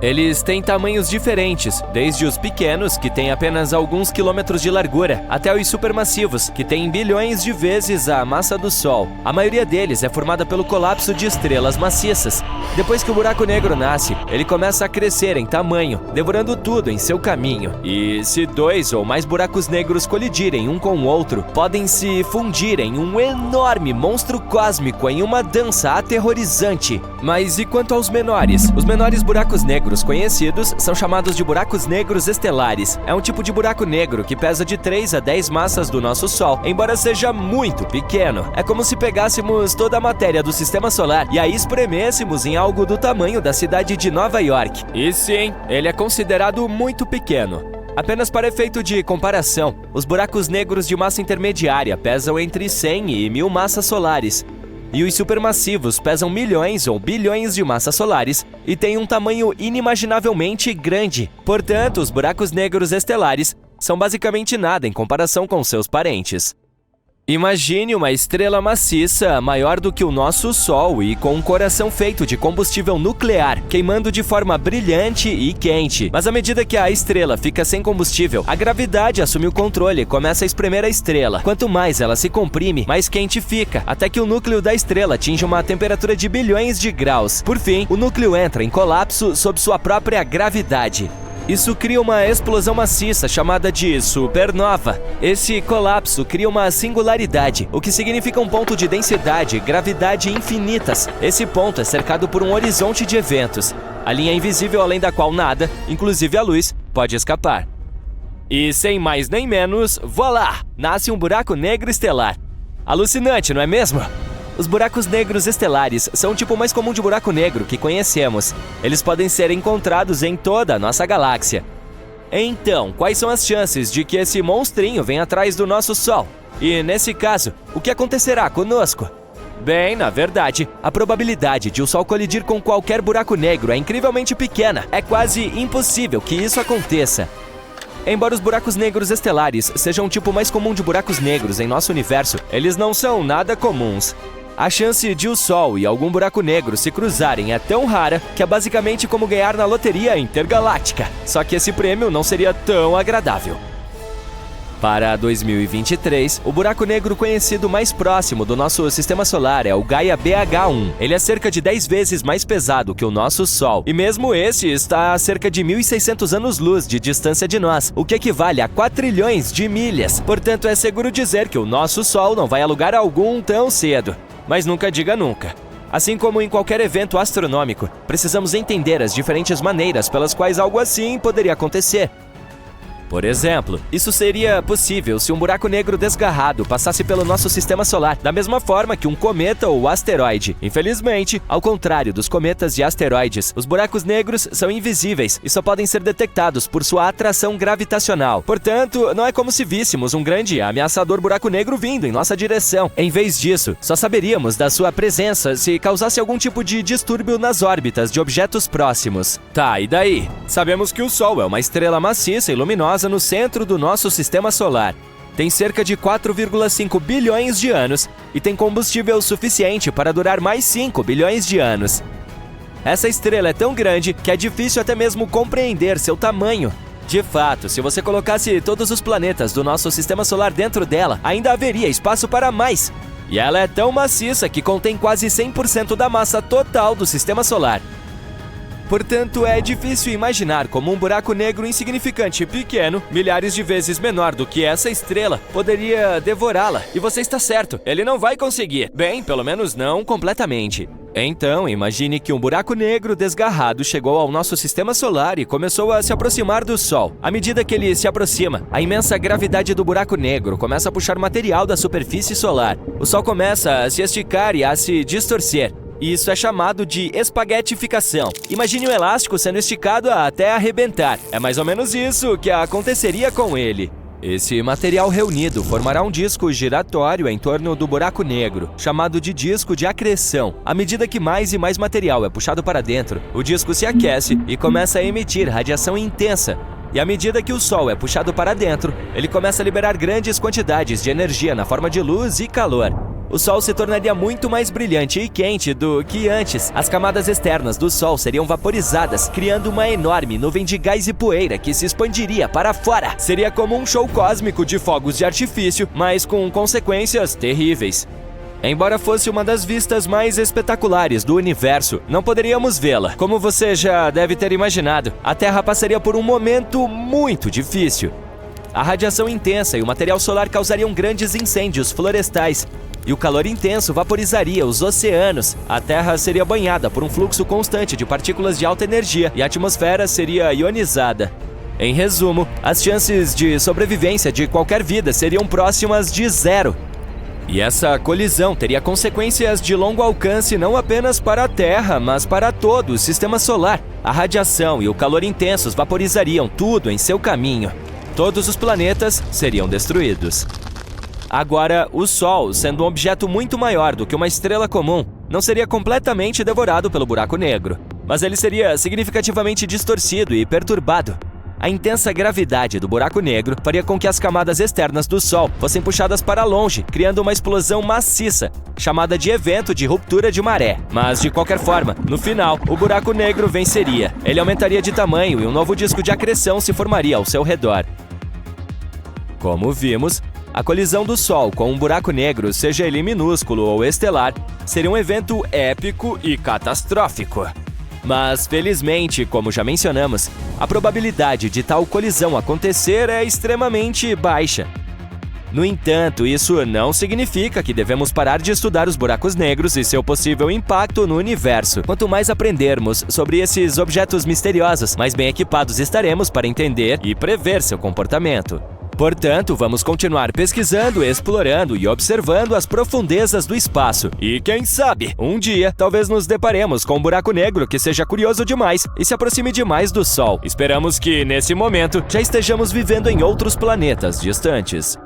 Eles têm tamanhos diferentes, desde os pequenos, que têm apenas alguns quilômetros de largura, até os supermassivos, que têm bilhões de vezes a massa do Sol. A maioria deles é formada pelo colapso de estrelas maciças. Depois que o buraco negro nasce, ele começa a crescer em tamanho, devorando tudo em seu caminho. E se dois ou mais buracos negros colidirem um com o outro, podem se fundir em um enorme monstro cósmico em uma dança aterrorizante. Mas e quanto aos menores? Os menores buracos negros conhecidos são chamados de buracos negros estelares. É um tipo de buraco negro que pesa de 3 a 10 massas do nosso Sol, embora seja muito pequeno. É como se pegássemos toda a matéria do sistema solar e a espremêssemos em algo do tamanho da cidade de Nova York. E sim, ele é considerado muito pequeno. Apenas para efeito de comparação, os buracos negros de massa intermediária pesam entre 100 e 1000 massas solares. E os supermassivos pesam milhões ou bilhões de massas solares e têm um tamanho inimaginavelmente grande. Portanto, os buracos negros estelares são basicamente nada em comparação com seus parentes. Imagine uma estrela maciça maior do que o nosso Sol e com um coração feito de combustível nuclear, queimando de forma brilhante e quente. Mas à medida que a estrela fica sem combustível, a gravidade assume o controle e começa a espremer a estrela. Quanto mais ela se comprime, mais quente fica, até que o núcleo da estrela atinge uma temperatura de bilhões de graus. Por fim, o núcleo entra em colapso sob sua própria gravidade. Isso cria uma explosão maciça chamada de supernova. Esse colapso cria uma singularidade, o que significa um ponto de densidade e gravidade infinitas. Esse ponto é cercado por um horizonte de eventos, a linha invisível além da qual nada, inclusive a luz, pode escapar. E sem mais nem menos, voilá! Nasce um buraco negro estelar. Alucinante, não é mesmo? Os buracos negros estelares são o tipo mais comum de buraco negro que conhecemos. Eles podem ser encontrados em toda a nossa galáxia. Então, quais são as chances de que esse monstrinho venha atrás do nosso Sol? E, nesse caso, o que acontecerá conosco? Bem, na verdade, a probabilidade de o Sol colidir com qualquer buraco negro é incrivelmente pequena. É quase impossível que isso aconteça. Embora os buracos negros estelares sejam o tipo mais comum de buracos negros em nosso universo, eles não são nada comuns. A chance de o Sol e algum buraco negro se cruzarem é tão rara que é basicamente como ganhar na loteria intergaláctica. Só que esse prêmio não seria tão agradável. Para 2023, o buraco negro conhecido mais próximo do nosso sistema solar é o Gaia BH1. Ele é cerca de 10 vezes mais pesado que o nosso Sol. E mesmo esse está a cerca de 1.600 anos-luz de distância de nós, o que equivale a 4 trilhões de milhas. Portanto, é seguro dizer que o nosso Sol não vai a lugar algum tão cedo. Mas nunca diga nunca. Assim como em qualquer evento astronômico, precisamos entender as diferentes maneiras pelas quais algo assim poderia acontecer. Por exemplo, isso seria possível se um buraco negro desgarrado passasse pelo nosso sistema solar, da mesma forma que um cometa ou asteroide. Infelizmente, ao contrário dos cometas e asteroides, os buracos negros são invisíveis e só podem ser detectados por sua atração gravitacional. Portanto, não é como se víssemos um grande e ameaçador buraco negro vindo em nossa direção. Em vez disso, só saberíamos da sua presença se causasse algum tipo de distúrbio nas órbitas de objetos próximos. Tá, e daí? Sabemos que o Sol é uma estrela maciça e luminosa no centro do nosso sistema solar. Tem cerca de 4,5 bilhões de anos e tem combustível suficiente para durar mais 5 bilhões de anos. Essa estrela é tão grande que é difícil até mesmo compreender seu tamanho. De fato, se você colocasse todos os planetas do nosso sistema solar dentro dela, ainda haveria espaço para mais. E ela é tão maciça que contém quase 100% da massa total do sistema solar. Portanto, é difícil imaginar como um buraco negro insignificante e pequeno, milhares de vezes menor do que essa estrela, poderia devorá-la. E você está certo, ele não vai conseguir. Bem, pelo menos não completamente. Então, imagine que um buraco negro desgarrado chegou ao nosso sistema solar e começou a se aproximar do Sol. À medida que ele se aproxima, a imensa gravidade do buraco negro começa a puxar material da superfície solar. O Sol começa a se esticar e a se distorcer. Isso é chamado de espaguetificação. Imagine um elástico sendo esticado até arrebentar. É mais ou menos isso que aconteceria com ele. Esse material reunido formará um disco giratório em torno do buraco negro, chamado de disco de acreção. À medida que mais e mais material é puxado para dentro, o disco se aquece e começa a emitir radiação intensa. E à medida que o Sol é puxado para dentro, ele começa a liberar grandes quantidades de energia na forma de luz e calor. O Sol se tornaria muito mais brilhante e quente do que antes. As camadas externas do Sol seriam vaporizadas, criando uma enorme nuvem de gás e poeira que se expandiria para fora. Seria como um show cósmico de fogos de artifício, mas com consequências terríveis. Embora fosse uma das vistas mais espetaculares do universo, não poderíamos vê-la. Como você já deve ter imaginado, a Terra passaria por um momento muito difícil. A radiação intensa e o material solar causariam grandes incêndios florestais, e o calor intenso vaporizaria os oceanos. A Terra seria banhada por um fluxo constante de partículas de alta energia e a atmosfera seria ionizada. Em resumo, as chances de sobrevivência de qualquer vida seriam próximas de zero. E essa colisão teria consequências de longo alcance não apenas para a Terra, mas para todo o sistema solar. A radiação e o calor intensos vaporizariam tudo em seu caminho. Todos os planetas seriam destruídos. Agora, o Sol, sendo um objeto muito maior do que uma estrela comum, não seria completamente devorado pelo buraco negro, mas ele seria significativamente distorcido e perturbado. A intensa gravidade do buraco negro faria com que as camadas externas do Sol fossem puxadas para longe, criando uma explosão maciça, chamada de evento de ruptura de maré. Mas, de qualquer forma, no final, o buraco negro venceria. Ele aumentaria de tamanho e um novo disco de acreção se formaria ao seu redor. Como vimos, a colisão do Sol com um buraco negro, seja ele minúsculo ou estelar, seria um evento épico e catastrófico. Mas, felizmente, como já mencionamos, a probabilidade de tal colisão acontecer é extremamente baixa. No entanto, isso não significa que devemos parar de estudar os buracos negros e seu possível impacto no universo. Quanto mais aprendermos sobre esses objetos misteriosos, mais bem equipados estaremos para entender e prever seu comportamento. Portanto, vamos continuar pesquisando, explorando e observando as profundezas do espaço. E quem sabe, um dia, talvez nos deparemos com um buraco negro que seja curioso demais e se aproxime demais do Sol. Esperamos que, nesse momento, já estejamos vivendo em outros planetas distantes.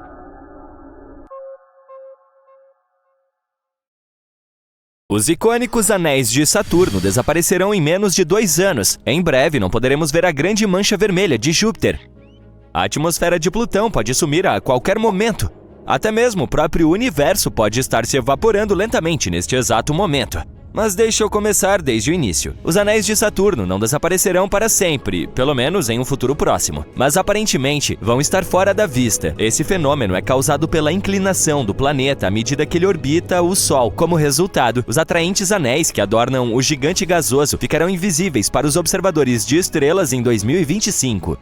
Os icônicos anéis de Saturno desaparecerão em menos de 2 anos. Em breve, não poderemos ver a grande mancha vermelha de Júpiter. A atmosfera de Plutão pode sumir a qualquer momento. Até mesmo o próprio universo pode estar se evaporando lentamente neste exato momento. Mas deixa eu começar desde o início. Os anéis de Saturno não desaparecerão para sempre, pelo menos em um futuro próximo. Mas aparentemente vão estar fora da vista. Esse fenômeno é causado pela inclinação do planeta à medida que ele orbita o Sol. Como resultado, os atraentes anéis que adornam o gigante gasoso ficarão invisíveis para os observadores de estrelas em 2025.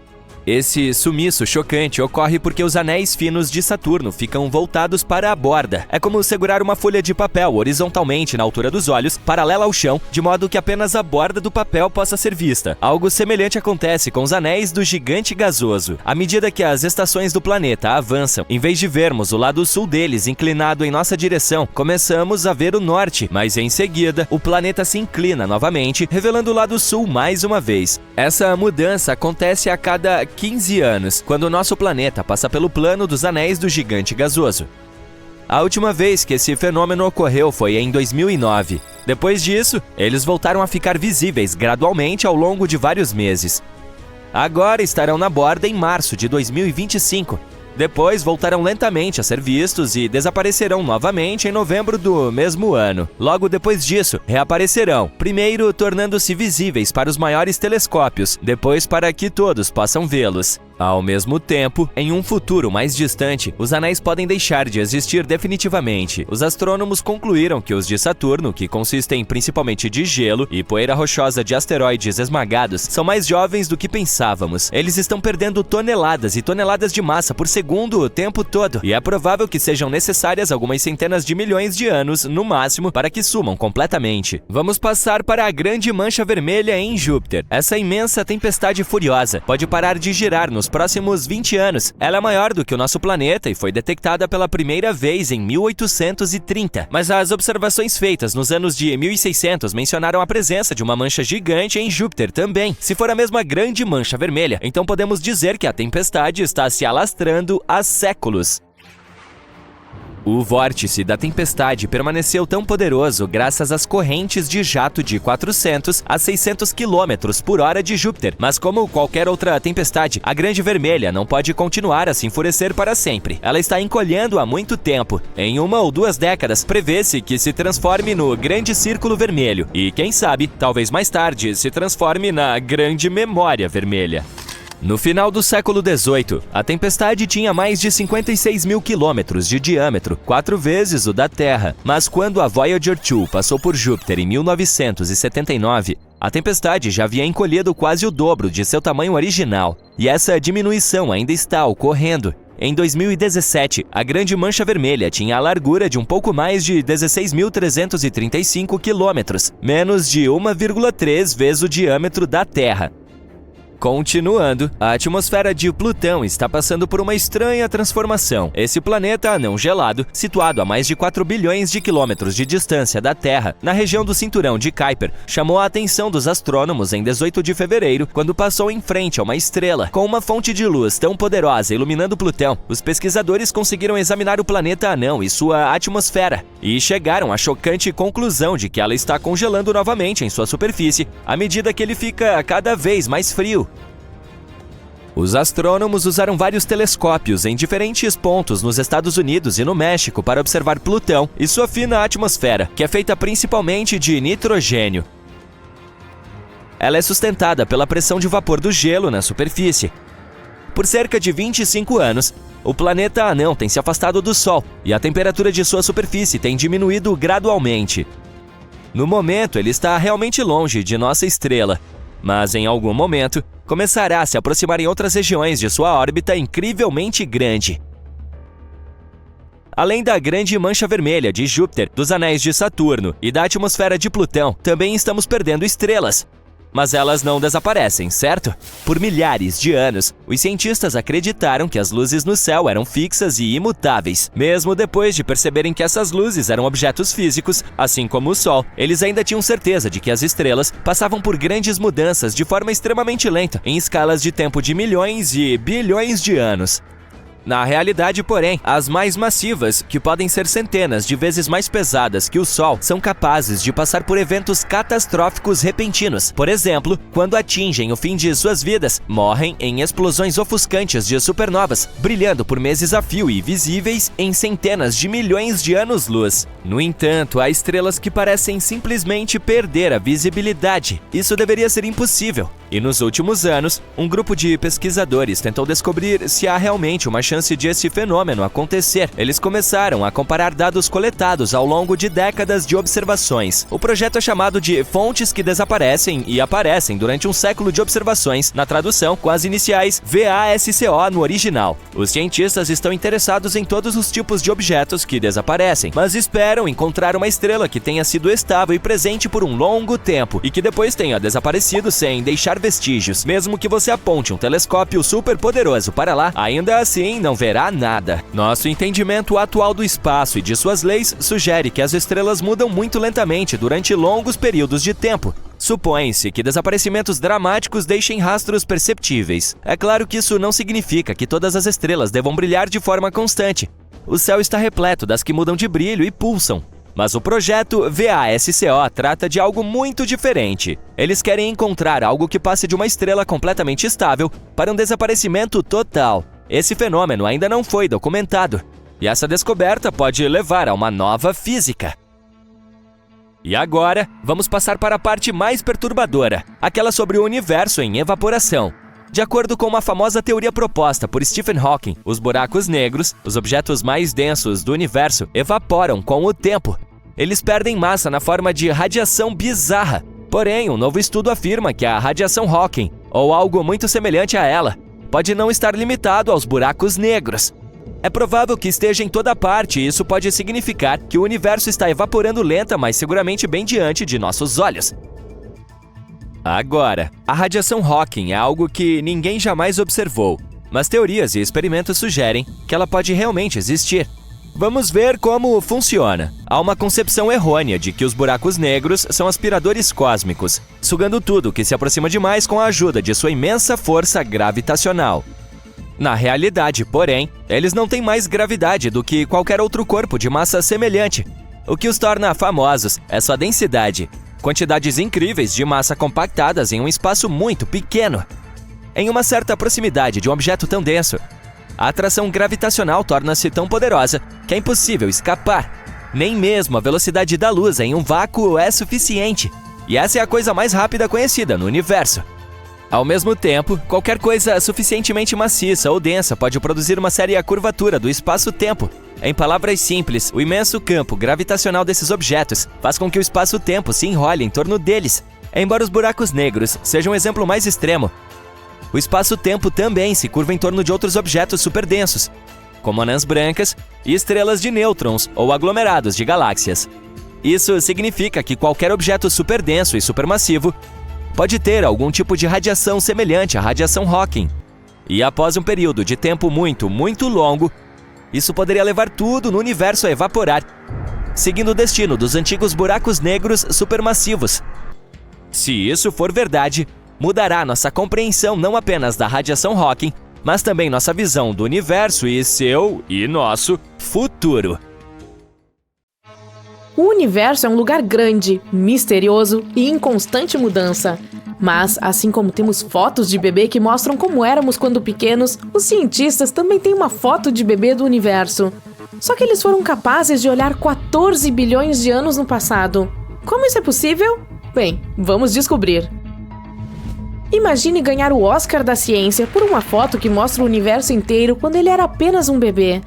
Esse sumiço chocante ocorre porque os anéis finos de Saturno ficam voltados para a borda. É como segurar uma folha de papel horizontalmente na altura dos olhos, paralela ao chão, de modo que apenas a borda do papel possa ser vista. Algo semelhante acontece com os anéis do gigante gasoso. À medida que as estações do planeta avançam, em vez de vermos o lado sul deles inclinado em nossa direção, começamos a ver o norte, mas em seguida, o planeta se inclina novamente, revelando o lado sul mais uma vez. Essa mudança acontece a cada 15 anos, quando o nosso planeta passa pelo plano dos anéis do gigante gasoso. A última vez que esse fenômeno ocorreu foi em 2009. Depois disso, eles voltaram a ficar visíveis gradualmente ao longo de vários meses. Agora estarão na borda em março de 2025. Depois voltarão lentamente a ser vistos e desaparecerão novamente em novembro do mesmo ano. Logo depois disso, reaparecerão, primeiro tornando-se visíveis para os maiores telescópios, depois para que todos possam vê-los. Ao mesmo tempo, em um futuro mais distante, os anéis podem deixar de existir definitivamente. Os astrônomos concluíram que os de Saturno, que consistem principalmente de gelo e poeira rochosa de asteroides esmagados, são mais jovens do que pensávamos. Eles estão perdendo toneladas e toneladas de massa por segundo o tempo todo, e é provável que sejam necessárias algumas centenas de milhões de anos, no máximo, para que sumam completamente. Vamos passar para a Grande Mancha Vermelha em Júpiter. Essa imensa tempestade furiosa pode parar de girar nos próximos 20 anos. Ela é maior do que o nosso planeta e foi detectada pela primeira vez em 1830. Mas as observações feitas nos anos de 1600 mencionaram a presença de uma mancha gigante em Júpiter também. Se for a mesma Grande Mancha Vermelha, então podemos dizer que a tempestade está se alastrando há séculos. O vórtice da tempestade permaneceu tão poderoso graças às correntes de jato de 400 a 600 km por hora de Júpiter. Mas como qualquer outra tempestade, a Grande Vermelha não pode continuar a se enfurecer para sempre. Ela está encolhendo há muito tempo. Em 1 ou 2 décadas, prevê-se que se transforme no Grande Círculo Vermelho. E quem sabe, talvez mais tarde, se transforme na Grande Memória Vermelha. No final do século XVIII, a tempestade tinha mais de 56 mil quilômetros de diâmetro, 4 vezes o da Terra. Mas quando a Voyager 2 passou por Júpiter em 1979, a tempestade já havia encolhido quase o dobro de seu tamanho original. E essa diminuição ainda está ocorrendo. Em 2017, a Grande Mancha Vermelha tinha a largura de um pouco mais de 16.335 quilômetros, menos de 1,3 vezes o diâmetro da Terra. Continuando, a atmosfera de Plutão está passando por uma estranha transformação. Esse planeta anão gelado, situado a mais de 4 bilhões de quilômetros de distância da Terra, na região do cinturão de Kuiper, chamou a atenção dos astrônomos em 18 de fevereiro, quando passou em frente a uma estrela. Com uma fonte de luz tão poderosa iluminando Plutão, os pesquisadores conseguiram examinar o planeta anão e sua atmosfera, e chegaram à chocante conclusão de que ela está congelando novamente em sua superfície, à medida que ele fica cada vez mais frio. Os astrônomos usaram vários telescópios em diferentes pontos nos Estados Unidos e no México para observar Plutão e sua fina atmosfera, que é feita principalmente de nitrogênio. Ela é sustentada pela pressão de vapor do gelo na superfície. Por cerca de 25 anos, o planeta anão tem se afastado do Sol e a temperatura de sua superfície tem diminuído gradualmente. No momento, ele está realmente longe de nossa estrela, mas em algum momento começará a se aproximar em outras regiões de sua órbita incrivelmente grande. Além da Grande Mancha Vermelha de Júpiter, dos anéis de Saturno e da atmosfera de Plutão, também estamos perdendo estrelas. Mas elas não desaparecem, certo? Por milhares de anos, os cientistas acreditaram que as luzes no céu eram fixas e imutáveis. Mesmo depois de perceberem que essas luzes eram objetos físicos, assim como o Sol, eles ainda tinham certeza de que as estrelas passavam por grandes mudanças de forma extremamente lenta, em escalas de tempo de milhões e bilhões de anos. Na realidade, porém, as mais massivas, que podem ser centenas de vezes mais pesadas que o Sol, são capazes de passar por eventos catastróficos repentinos. Por exemplo, quando atingem o fim de suas vidas, morrem em explosões ofuscantes de supernovas, brilhando por meses a fio e visíveis em centenas de milhões de anos-luz. No entanto, há estrelas que parecem simplesmente perder a visibilidade. Isso deveria ser impossível. E nos últimos anos, um grupo de pesquisadores tentou descobrir se há realmente uma chance de esse fenômeno acontecer. Eles começaram a comparar dados coletados ao longo de décadas de observações. O projeto é chamado de Fontes que Desaparecem e Aparecem durante um século de observações, na tradução com as iniciais VASCO no original. Os cientistas estão interessados em todos os tipos de objetos que desaparecem, mas esperam encontrar uma estrela que tenha sido estável e presente por um longo tempo e que depois tenha desaparecido sem deixar vestígios. Mesmo que você aponte um telescópio super poderoso para lá, ainda assim não verá nada. Nosso entendimento atual do espaço e de suas leis sugere que as estrelas mudam muito lentamente durante longos períodos de tempo. Supõe-se que desaparecimentos dramáticos deixem rastros perceptíveis. É claro que isso não significa que todas as estrelas devam brilhar de forma constante. O céu está repleto das que mudam de brilho e pulsam. Mas o projeto VASCO trata de algo muito diferente. Eles querem encontrar algo que passe de uma estrela completamente estável para um desaparecimento total. Esse fenômeno ainda não foi documentado, e essa descoberta pode levar a uma nova física. E agora, vamos passar para a parte mais perturbadora, aquela sobre o universo em evaporação. De acordo com uma famosa teoria proposta por Stephen Hawking, os buracos negros, os objetos mais densos do universo, evaporam com o tempo. Eles perdem massa na forma de radiação bizarra. Porém, um novo estudo afirma que a radiação Hawking, ou algo muito semelhante a ela, pode não estar limitado aos buracos negros. É provável que esteja em toda parte e isso pode significar que o universo está evaporando lenta, mas seguramente bem diante de nossos olhos. Agora, a radiação Hawking é algo que ninguém jamais observou, mas teorias e experimentos sugerem que ela pode realmente existir. Vamos ver como funciona. Há uma concepção errônea de que os buracos negros são aspiradores cósmicos, sugando tudo que se aproxima demais com a ajuda de sua imensa força gravitacional. Na realidade, porém, eles não têm mais gravidade do que qualquer outro corpo de massa semelhante. O que os torna famosos é sua densidade. Quantidades incríveis de massa compactadas em um espaço muito pequeno. Em uma certa proximidade de um objeto tão denso, a atração gravitacional torna-se tão poderosa que é impossível escapar. Nem mesmo a velocidade da luz em um vácuo é suficiente. E essa é a coisa mais rápida conhecida no universo. Ao mesmo tempo, qualquer coisa suficientemente maciça ou densa pode produzir uma séria curvatura do espaço-tempo. Em palavras simples, o imenso campo gravitacional desses objetos faz com que o espaço-tempo se enrole em torno deles. Embora os buracos negros sejam um exemplo mais extremo, o espaço-tempo também se curva em torno de outros objetos superdensos, como anãs brancas e estrelas de nêutrons ou aglomerados de galáxias. Isso significa que qualquer objeto superdenso e supermassivo pode ter algum tipo de radiação semelhante à radiação Hawking. E após um período de tempo muito longo, isso poderia levar tudo no universo a evaporar, seguindo o destino dos antigos buracos negros supermassivos. Se isso for verdade, mudará nossa compreensão não apenas da radiação Hawking, mas também nossa visão do universo e seu e nosso futuro. O universo é um lugar grande, misterioso e em constante mudança. Mas, assim como temos fotos de bebê que mostram como éramos quando pequenos, os cientistas também têm uma foto de bebê do universo. Só que eles foram capazes de olhar 14 bilhões de anos no passado. Como isso é possível? Bem, vamos descobrir. Imagine ganhar o Oscar da ciência por uma foto que mostra o universo inteiro quando ele era apenas um bebê.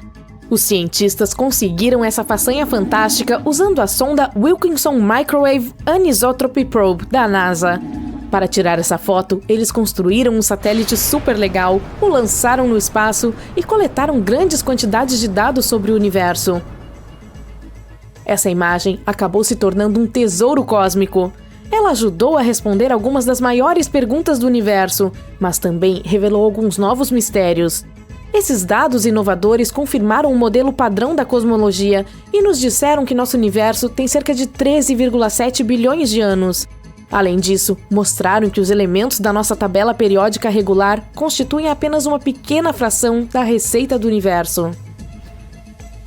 Os cientistas conseguiram essa façanha fantástica usando a sonda Wilkinson Microwave Anisotropy Probe da NASA. Para tirar essa foto, eles construíram um satélite super legal, o lançaram no espaço e coletaram grandes quantidades de dados sobre o universo. Essa imagem acabou se tornando um tesouro cósmico. Ela ajudou a responder algumas das maiores perguntas do universo, mas também revelou alguns novos mistérios. Esses dados inovadores confirmaram o modelo padrão da cosmologia e nos disseram que nosso universo tem cerca de 13,7 bilhões de anos. Além disso, mostraram que os elementos da nossa tabela periódica regular constituem apenas uma pequena fração da receita do universo.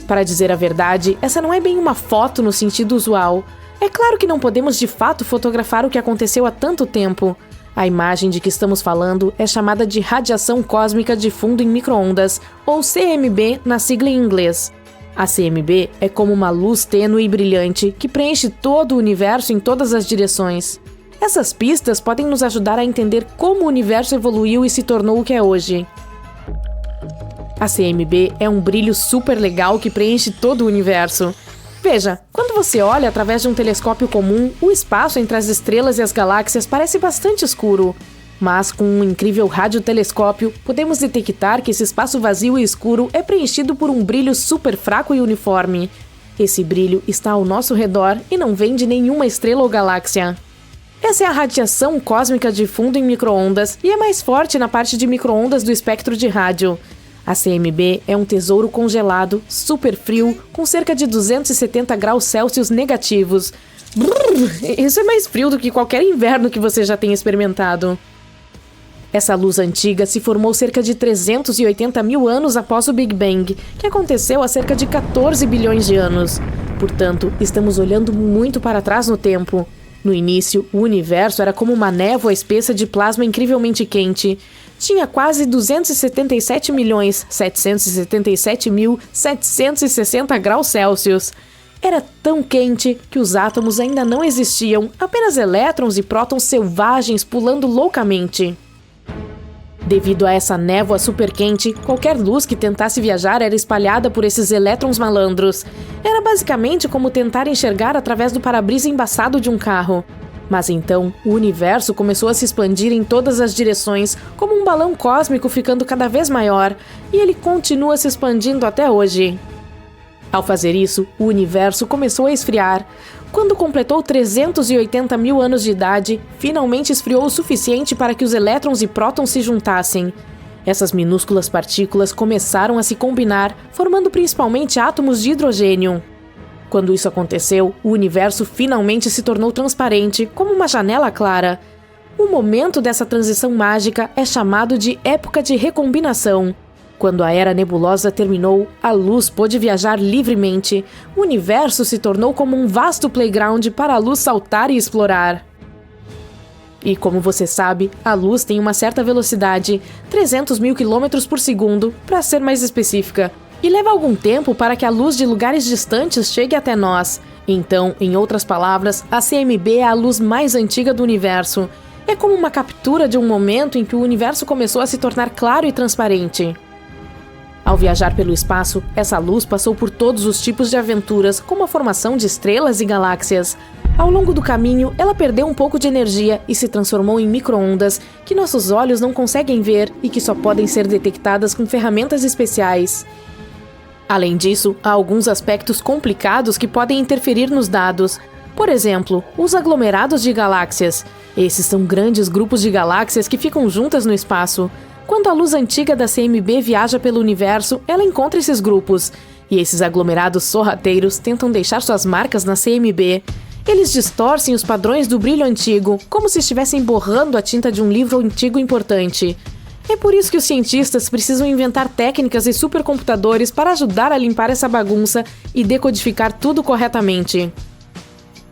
Para dizer a verdade, essa não é bem uma foto no sentido usual. É claro que não podemos de fato fotografar o que aconteceu há tanto tempo. A imagem de que estamos falando é chamada de radiação cósmica de fundo em micro-ondas, ou CMB na sigla em inglês. A CMB é como uma luz tênue e brilhante que preenche todo o universo em todas as direções. Essas pistas podem nos ajudar a entender como o universo evoluiu e se tornou o que é hoje. A CMB é um brilho super legal que preenche todo o universo. Veja, quando você olha através de um telescópio comum, o espaço entre as estrelas e as galáxias parece bastante escuro. Mas com um incrível radiotelescópio, podemos detectar que esse espaço vazio e escuro é preenchido por um brilho super fraco e uniforme. Esse brilho está ao nosso redor e não vem de nenhuma estrela ou galáxia. Essa é a radiação cósmica de fundo em micro-ondas e é mais forte na parte de micro-ondas do espectro de rádio. A CMB é um tesouro congelado, super frio, com cerca de 270 graus Celsius negativos. Brrr, isso é mais frio do que qualquer inverno que você já tenha experimentado. Essa luz antiga se formou cerca de 380 mil anos após o Big Bang, que aconteceu há cerca de 14 bilhões de anos. Portanto, estamos olhando muito para trás no tempo. No início, o universo era como uma névoa espessa de plasma incrivelmente quente. Tinha quase 277.777.760 graus Celsius. Era tão quente que os átomos ainda não existiam, apenas elétrons e prótons selvagens pulando loucamente. Devido a essa névoa super quente, qualquer luz que tentasse viajar era espalhada por esses elétrons malandros. Era basicamente como tentar enxergar através do para-brisa embaçado de um carro. Mas então, o universo começou a se expandir em todas as direções, como um balão cósmico ficando cada vez maior, e ele continua se expandindo até hoje. Ao fazer isso, o universo começou a esfriar. Quando completou 380 mil anos de idade, finalmente esfriou o suficiente para que os elétrons e prótons se juntassem. Essas minúsculas partículas começaram a se combinar, formando principalmente átomos de hidrogênio. Quando isso aconteceu, o universo finalmente se tornou transparente, como uma janela clara. O momento dessa transição mágica é chamado de época de recombinação. Quando a era nebulosa terminou, a luz pôde viajar livremente. O universo se tornou como um vasto playground para a luz saltar e explorar. E como você sabe, a luz tem uma certa velocidade, 300 mil km por segundo, para ser mais específica. E leva algum tempo para que a luz de lugares distantes chegue até nós. Então, em outras palavras, a CMB é a luz mais antiga do universo. É como uma captura de um momento em que o universo começou a se tornar claro e transparente. Ao viajar pelo espaço, essa luz passou por todos os tipos de aventuras, como a formação de estrelas e galáxias. Ao longo do caminho, ela perdeu um pouco de energia e se transformou em micro-ondas, que nossos olhos não conseguem ver e que só podem ser detectadas com ferramentas especiais. Além disso, há alguns aspectos complicados que podem interferir nos dados. Por exemplo, os aglomerados de galáxias. Esses são grandes grupos de galáxias que ficam juntas no espaço. Quando a luz antiga da CMB viaja pelo universo, ela encontra esses grupos. E esses aglomerados sorrateiros tentam deixar suas marcas na CMB. Eles distorcem os padrões do brilho antigo, como se estivessem borrando a tinta de um livro antigo importante. É por isso que os cientistas precisam inventar técnicas e supercomputadores para ajudar a limpar essa bagunça e decodificar tudo corretamente.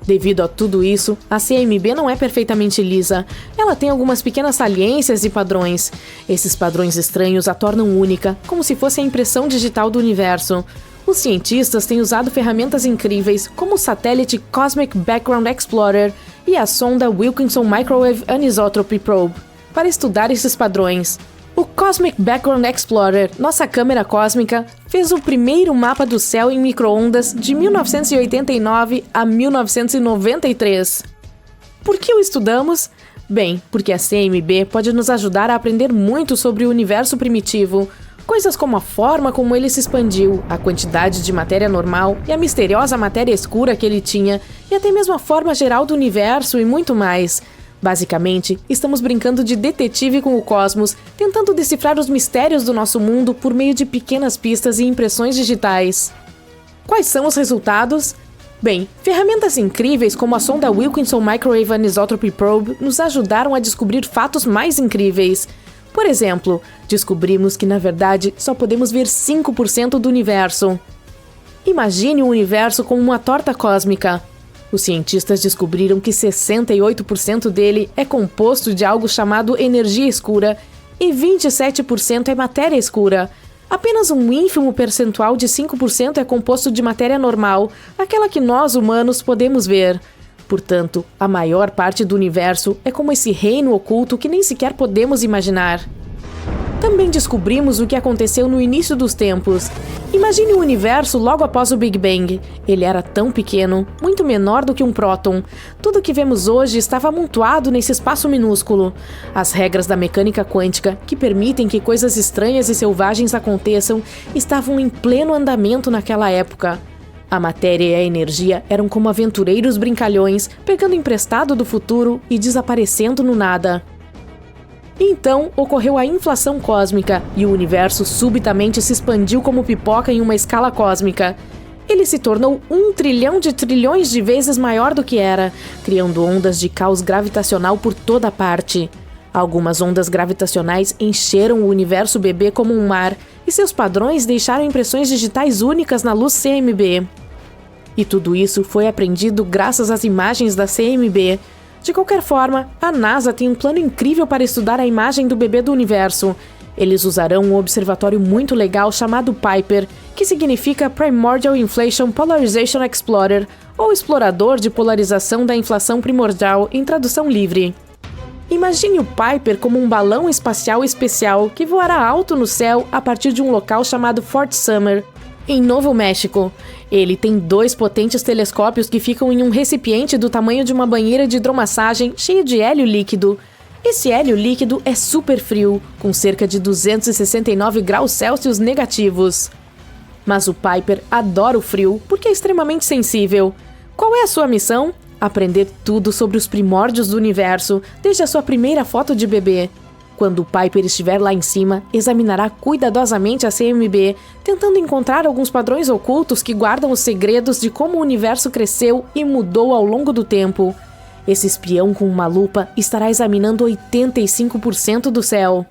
Devido a tudo isso, a CMB não é perfeitamente lisa. Ela tem algumas pequenas saliências e padrões. Esses padrões estranhos a tornam única, como se fosse a impressão digital do universo. Os cientistas têm usado ferramentas incríveis, como o satélite Cosmic Background Explorer e a sonda Wilkinson Microwave Anisotropy Probe, para estudar esses padrões. O Cosmic Background Explorer, nossa câmera cósmica, fez o primeiro mapa do céu em micro-ondas de 1989 a 1993. Por que o estudamos? Bem, porque a CMB pode nos ajudar a aprender muito sobre o universo primitivo. Coisas como a forma como ele se expandiu, a quantidade de matéria normal e a misteriosa matéria escura que ele tinha, e até mesmo a forma geral do universo e muito mais. Basicamente, estamos brincando de detetive com o cosmos, tentando decifrar os mistérios do nosso mundo por meio de pequenas pistas e impressões digitais. Quais são os resultados? Bem, ferramentas incríveis como a sonda Wilkinson Microwave Anisotropy Probe nos ajudaram a descobrir fatos mais incríveis. Por exemplo, descobrimos que na verdade só podemos ver 5% do universo. Imagine o universo como uma torta cósmica. Os cientistas descobriram que 68% dele é composto de algo chamado energia escura e 27% é matéria escura. Apenas um ínfimo percentual de 5% é composto de matéria normal, aquela que nós, humanos, podemos ver. Portanto, a maior parte do universo é como esse reino oculto que nem sequer podemos imaginar. Também descobrimos o que aconteceu no início dos tempos. Imagine o universo logo após o Big Bang. Ele era tão pequeno, muito menor do que um próton. Tudo o que vemos hoje estava amontoado nesse espaço minúsculo. As regras da mecânica quântica, que permitem que coisas estranhas e selvagens aconteçam, estavam em pleno andamento naquela época. A matéria e a energia eram como aventureiros brincalhões, pegando emprestado do futuro e desaparecendo no nada. Então, ocorreu a inflação cósmica e o universo subitamente se expandiu como pipoca em uma escala cósmica. Ele se tornou 1 trilhão de trilhões de vezes maior do que era, criando ondas de caos gravitacional por toda parte. Algumas ondas gravitacionais encheram o universo bebê como um mar, e seus padrões deixaram impressões digitais únicas na luz CMB. E tudo isso foi aprendido graças às imagens da CMB. De qualquer forma, a NASA tem um plano incrível para estudar a imagem do bebê do universo. Eles usarão um observatório muito legal chamado Piper, que significa Primordial Inflation Polarization Explorer, ou explorador de polarização da inflação primordial em tradução livre. Imagine o Piper como um balão espacial especial que voará alto no céu a partir de um local chamado Fort Summer, em Novo México. Ele tem 2 potentes telescópios que ficam em um recipiente do tamanho de uma banheira de hidromassagem cheio de hélio líquido. Esse hélio líquido é super frio, com cerca de 269 graus Celsius negativos. Mas o Piper adora o frio porque é extremamente sensível. Qual é a sua missão? Aprender tudo sobre os primórdios do universo, desde a sua primeira foto de bebê. Quando o Piper estiver lá em cima, examinará cuidadosamente a CMB, tentando encontrar alguns padrões ocultos que guardam os segredos de como o universo cresceu e mudou ao longo do tempo. Esse espião com uma lupa estará examinando 85% do céu.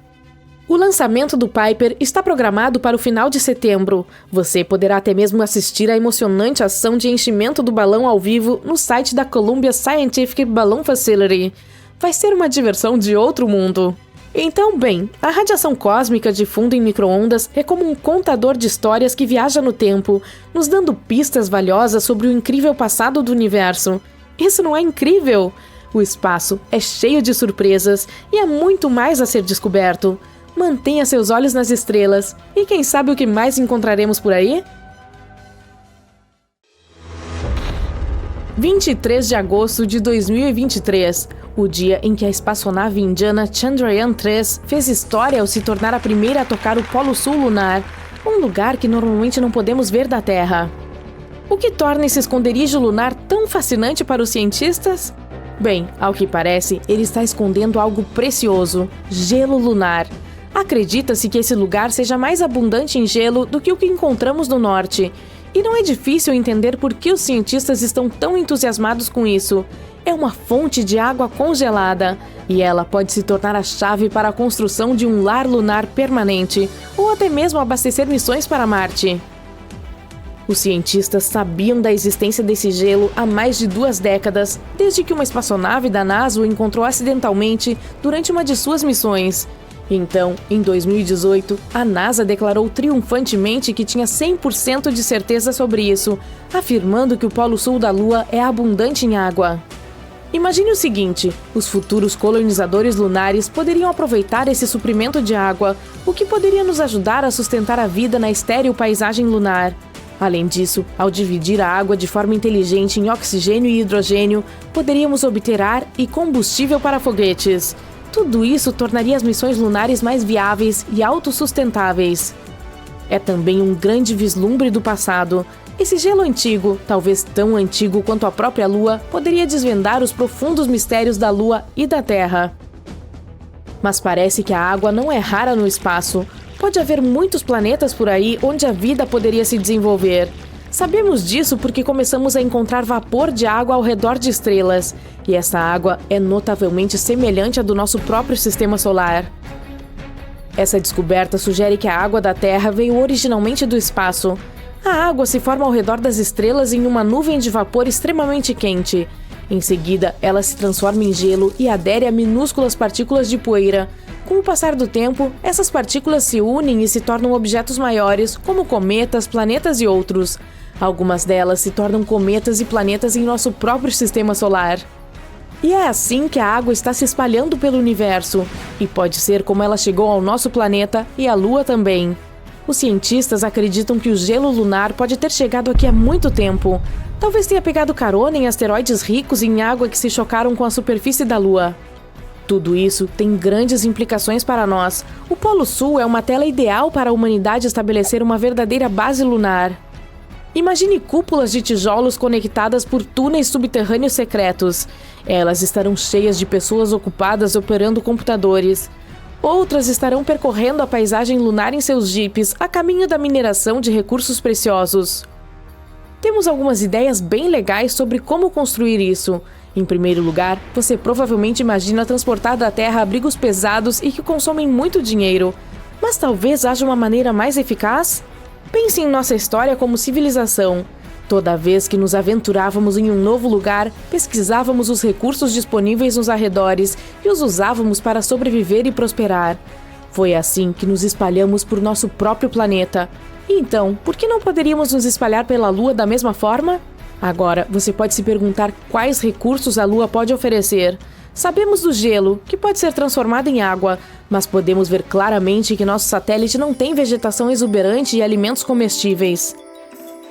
O lançamento do Piper está programado para o final de setembro. Você poderá até mesmo assistir à emocionante ação de enchimento do balão ao vivo no site da Columbia Scientific Balloon Facility. Vai ser uma diversão de outro mundo. Então, bem, a radiação cósmica de fundo em micro-ondas é como um contador de histórias que viaja no tempo, nos dando pistas valiosas sobre o incrível passado do universo. Isso não é incrível? O espaço é cheio de surpresas e há muito mais a ser descoberto. Mantenha seus olhos nas estrelas e quem sabe o que mais encontraremos por aí? 23 de agosto de 2023, o dia em que a espaçonave indiana Chandrayaan-3 fez história ao se tornar a primeira a tocar o Polo Sul lunar, um lugar que normalmente não podemos ver da Terra. O que torna esse esconderijo lunar tão fascinante para os cientistas? Bem, ao que parece, ele está escondendo algo precioso: gelo lunar. Acredita-se que esse lugar seja mais abundante em gelo do que o que encontramos no norte. E não é difícil entender por que os cientistas estão tão entusiasmados com isso. É uma fonte de água congelada, e ela pode se tornar a chave para a construção de um lar lunar permanente, ou até mesmo abastecer missões para Marte. Os cientistas sabiam da existência desse gelo há mais de 2 décadas, desde que uma espaçonave da NASA o encontrou acidentalmente durante uma de suas missões. Então, em 2018, a NASA declarou triunfantemente que tinha 100% de certeza sobre isso, afirmando que o Polo Sul da Lua é abundante em água. Imagine o seguinte: os futuros colonizadores lunares poderiam aproveitar esse suprimento de água, o que poderia nos ajudar a sustentar a vida na estéril paisagem lunar. Além disso, ao dividir a água de forma inteligente em oxigênio e hidrogênio, poderíamos obter ar e combustível para foguetes. Tudo isso tornaria as missões lunares mais viáveis e autossustentáveis. É também um grande vislumbre do passado. Esse gelo antigo, talvez tão antigo quanto a própria Lua, poderia desvendar os profundos mistérios da Lua e da Terra. Mas parece que a água não é rara no espaço. Pode haver muitos planetas por aí onde a vida poderia se desenvolver. Sabemos disso porque começamos a encontrar vapor de água ao redor de estrelas, e essa água é notavelmente semelhante à do nosso próprio sistema solar. Essa descoberta sugere que a água da Terra veio originalmente do espaço. A água se forma ao redor das estrelas em uma nuvem de vapor extremamente quente. Em seguida, ela se transforma em gelo e adere a minúsculas partículas de poeira. Com o passar do tempo, essas partículas se unem e se tornam objetos maiores, como cometas, planetas e outros. Algumas delas se tornam cometas e planetas em nosso próprio sistema solar. E é assim que a água está se espalhando pelo universo, e pode ser como ela chegou ao nosso planeta e à Lua também. Os cientistas acreditam que o gelo lunar pode ter chegado aqui há muito tempo. Talvez tenha pegado carona em asteroides ricos em água que se chocaram com a superfície da Lua. Tudo isso tem grandes implicações para nós. O Polo Sul é uma tela ideal para a humanidade estabelecer uma verdadeira base lunar. Imagine cúpulas de tijolos conectadas por túneis subterrâneos secretos. Elas estarão cheias de pessoas ocupadas operando computadores. Outras estarão percorrendo a paisagem lunar em seus jipes a caminho da mineração de recursos preciosos. Temos algumas ideias bem legais sobre como construir isso. Em primeiro lugar, você provavelmente imagina transportar da Terra abrigos pesados e que consomem muito dinheiro. Mas talvez haja uma maneira mais eficaz? Pense em nossa história como civilização. Toda vez que nos aventurávamos em um novo lugar, pesquisávamos os recursos disponíveis nos arredores e os usávamos para sobreviver e prosperar. Foi assim que nos espalhamos por nosso próprio planeta. E então, por que não poderíamos nos espalhar pela Lua da mesma forma? Agora, você pode se perguntar quais recursos a Lua pode oferecer. Sabemos do gelo, que pode ser transformado em água, mas podemos ver claramente que nosso satélite não tem vegetação exuberante e alimentos comestíveis.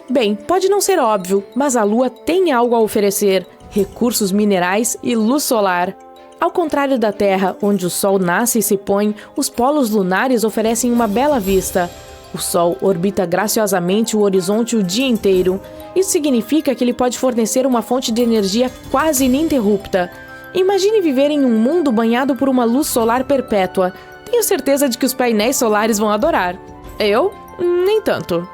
Bem, pode não ser óbvio, mas a Lua tem algo a oferecer: recursos minerais e luz solar. Ao contrário da Terra, onde o Sol nasce e se põe, os polos lunares oferecem uma bela vista. O Sol orbita graciosamente o horizonte o dia inteiro. Isso significa que ele pode fornecer uma fonte de energia quase ininterrupta. Imagine viver em um mundo banhado por uma luz solar perpétua. Tenho certeza de que os painéis solares vão adorar. Eu? Nem tanto.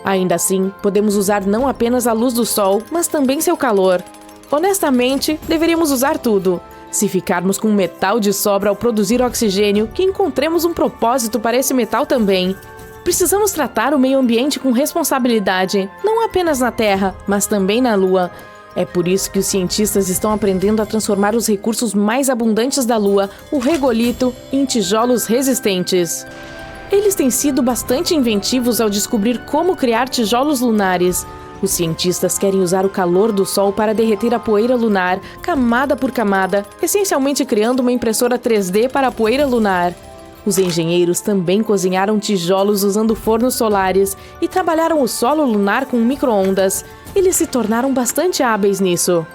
Ainda assim, podemos usar não apenas a luz do Sol, mas também seu calor. Honestamente, deveríamos usar tudo. Se ficarmos com metal de sobra ao produzir oxigênio, que encontremos um propósito para esse metal também. Precisamos tratar o meio ambiente com responsabilidade, não apenas na Terra, mas também na Lua. É por isso que os cientistas estão aprendendo a transformar os recursos mais abundantes da Lua, o regolito, em tijolos resistentes. Eles têm sido bastante inventivos ao descobrir como criar tijolos lunares. Os cientistas querem usar o calor do Sol para derreter a poeira lunar, camada por camada, essencialmente criando uma impressora 3D para a poeira lunar. Os engenheiros também cozinharam tijolos usando fornos solares e trabalharam o solo lunar com micro-ondas. Eles se tornaram bastante hábeis nisso.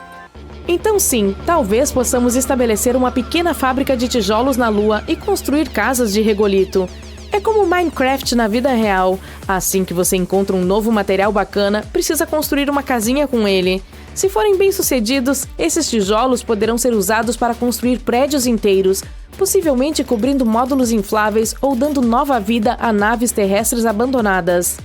Então sim, talvez possamos estabelecer uma pequena fábrica de tijolos na Lua e construir casas de regolito. É como Minecraft na vida real. Assim que você encontra um novo material bacana, precisa construir uma casinha com ele. Se forem bem-sucedidos, esses tijolos poderão ser usados para construir prédios inteiros, possivelmente cobrindo módulos infláveis ou dando nova vida a naves terrestres abandonadas.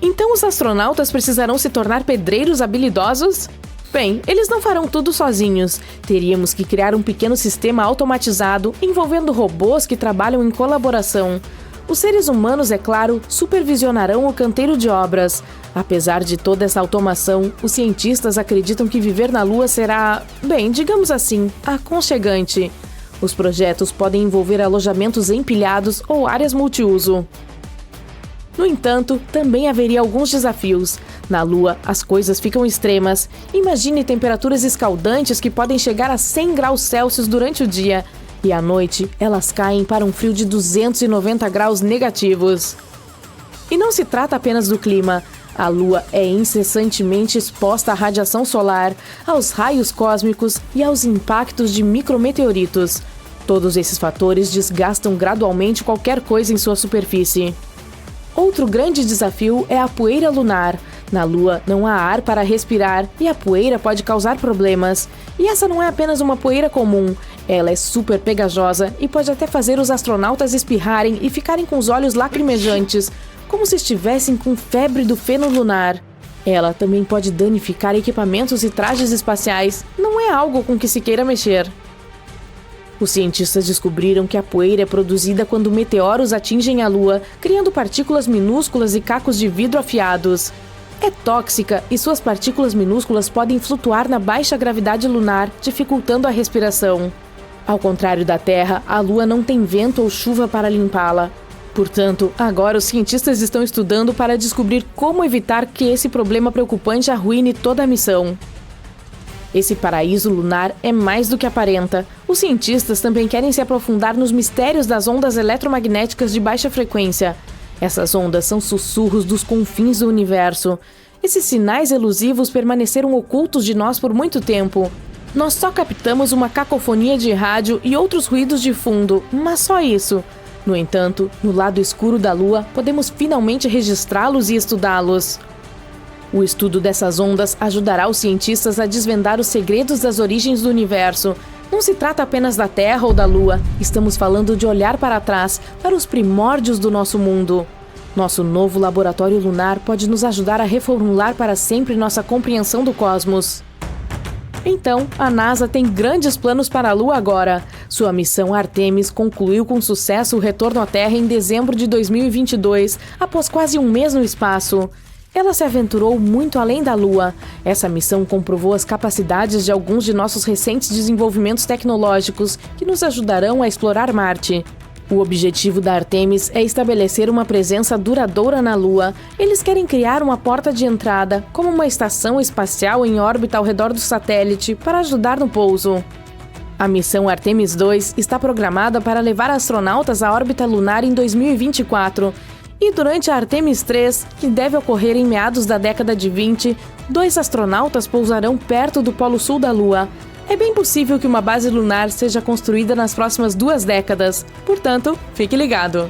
Então os astronautas precisarão se tornar pedreiros habilidosos? Bem, eles não farão tudo sozinhos. Teríamos que criar um pequeno sistema automatizado envolvendo robôs que trabalham em colaboração. Os seres humanos, é claro, supervisionarão o canteiro de obras. Apesar de toda essa automação, os cientistas acreditam que viver na Lua será, bem, digamos assim, aconchegante. Os projetos podem envolver alojamentos empilhados ou áreas multiuso. No entanto, também haveria alguns desafios. Na Lua, as coisas ficam extremas. Imagine temperaturas escaldantes que podem chegar a 100 graus Celsius durante o dia. E à noite, elas caem para um frio de 290 graus negativos. E não se trata apenas do clima. A Lua é incessantemente exposta à radiação solar, aos raios cósmicos e aos impactos de micrometeoritos. Todos esses fatores desgastam gradualmente qualquer coisa em sua superfície. Outro grande desafio é a poeira lunar. Na Lua não há ar para respirar e a poeira pode causar problemas. E essa não é apenas uma poeira comum. Ela é super pegajosa e pode até fazer os astronautas espirrarem e ficarem com os olhos lacrimejantes, como se estivessem com febre do feno lunar. Ela também pode danificar equipamentos e trajes espaciais. Não é algo com que se queira mexer. Os cientistas descobriram que a poeira é produzida quando meteoros atingem a Lua, criando partículas minúsculas e cacos de vidro afiados. É tóxica e suas partículas minúsculas podem flutuar na baixa gravidade lunar, dificultando a respiração. Ao contrário da Terra, a Lua não tem vento ou chuva para limpá-la. Portanto, agora os cientistas estão estudando para descobrir como evitar que esse problema preocupante arruine toda a missão. Esse paraíso lunar é mais do que aparenta. Os cientistas também querem se aprofundar nos mistérios das ondas eletromagnéticas de baixa frequência. Essas ondas são sussurros dos confins do universo. Esses sinais elusivos permaneceram ocultos de nós por muito tempo. Nós só captamos uma cacofonia de rádio e outros ruídos de fundo, mas só isso. No entanto, no lado escuro da Lua, podemos finalmente registrá-los e estudá-los. O estudo dessas ondas ajudará os cientistas a desvendar os segredos das origens do universo. Não se trata apenas da Terra ou da Lua, estamos falando de olhar para trás, para os primórdios do nosso mundo. Nosso novo laboratório lunar pode nos ajudar a reformular para sempre nossa compreensão do cosmos. Então, a NASA tem grandes planos para a Lua agora. Sua missão Artemis concluiu com sucesso o retorno à Terra em dezembro de 2022, após quase um mês no espaço. Ela se aventurou muito além da Lua. Essa missão comprovou as capacidades de alguns de nossos recentes desenvolvimentos tecnológicos que nos ajudarão a explorar Marte. O objetivo da Artemis é estabelecer uma presença duradoura na Lua. Eles querem criar uma porta de entrada, como uma estação espacial em órbita ao redor do satélite, para ajudar no pouso. A missão Artemis II está programada para levar astronautas à órbita lunar em 2024. E durante a Artemis III, que deve ocorrer em meados da década de 20, 2 astronautas pousarão perto do polo sul da Lua. É bem possível que uma base lunar seja construída nas próximas 2 décadas, portanto, fique ligado!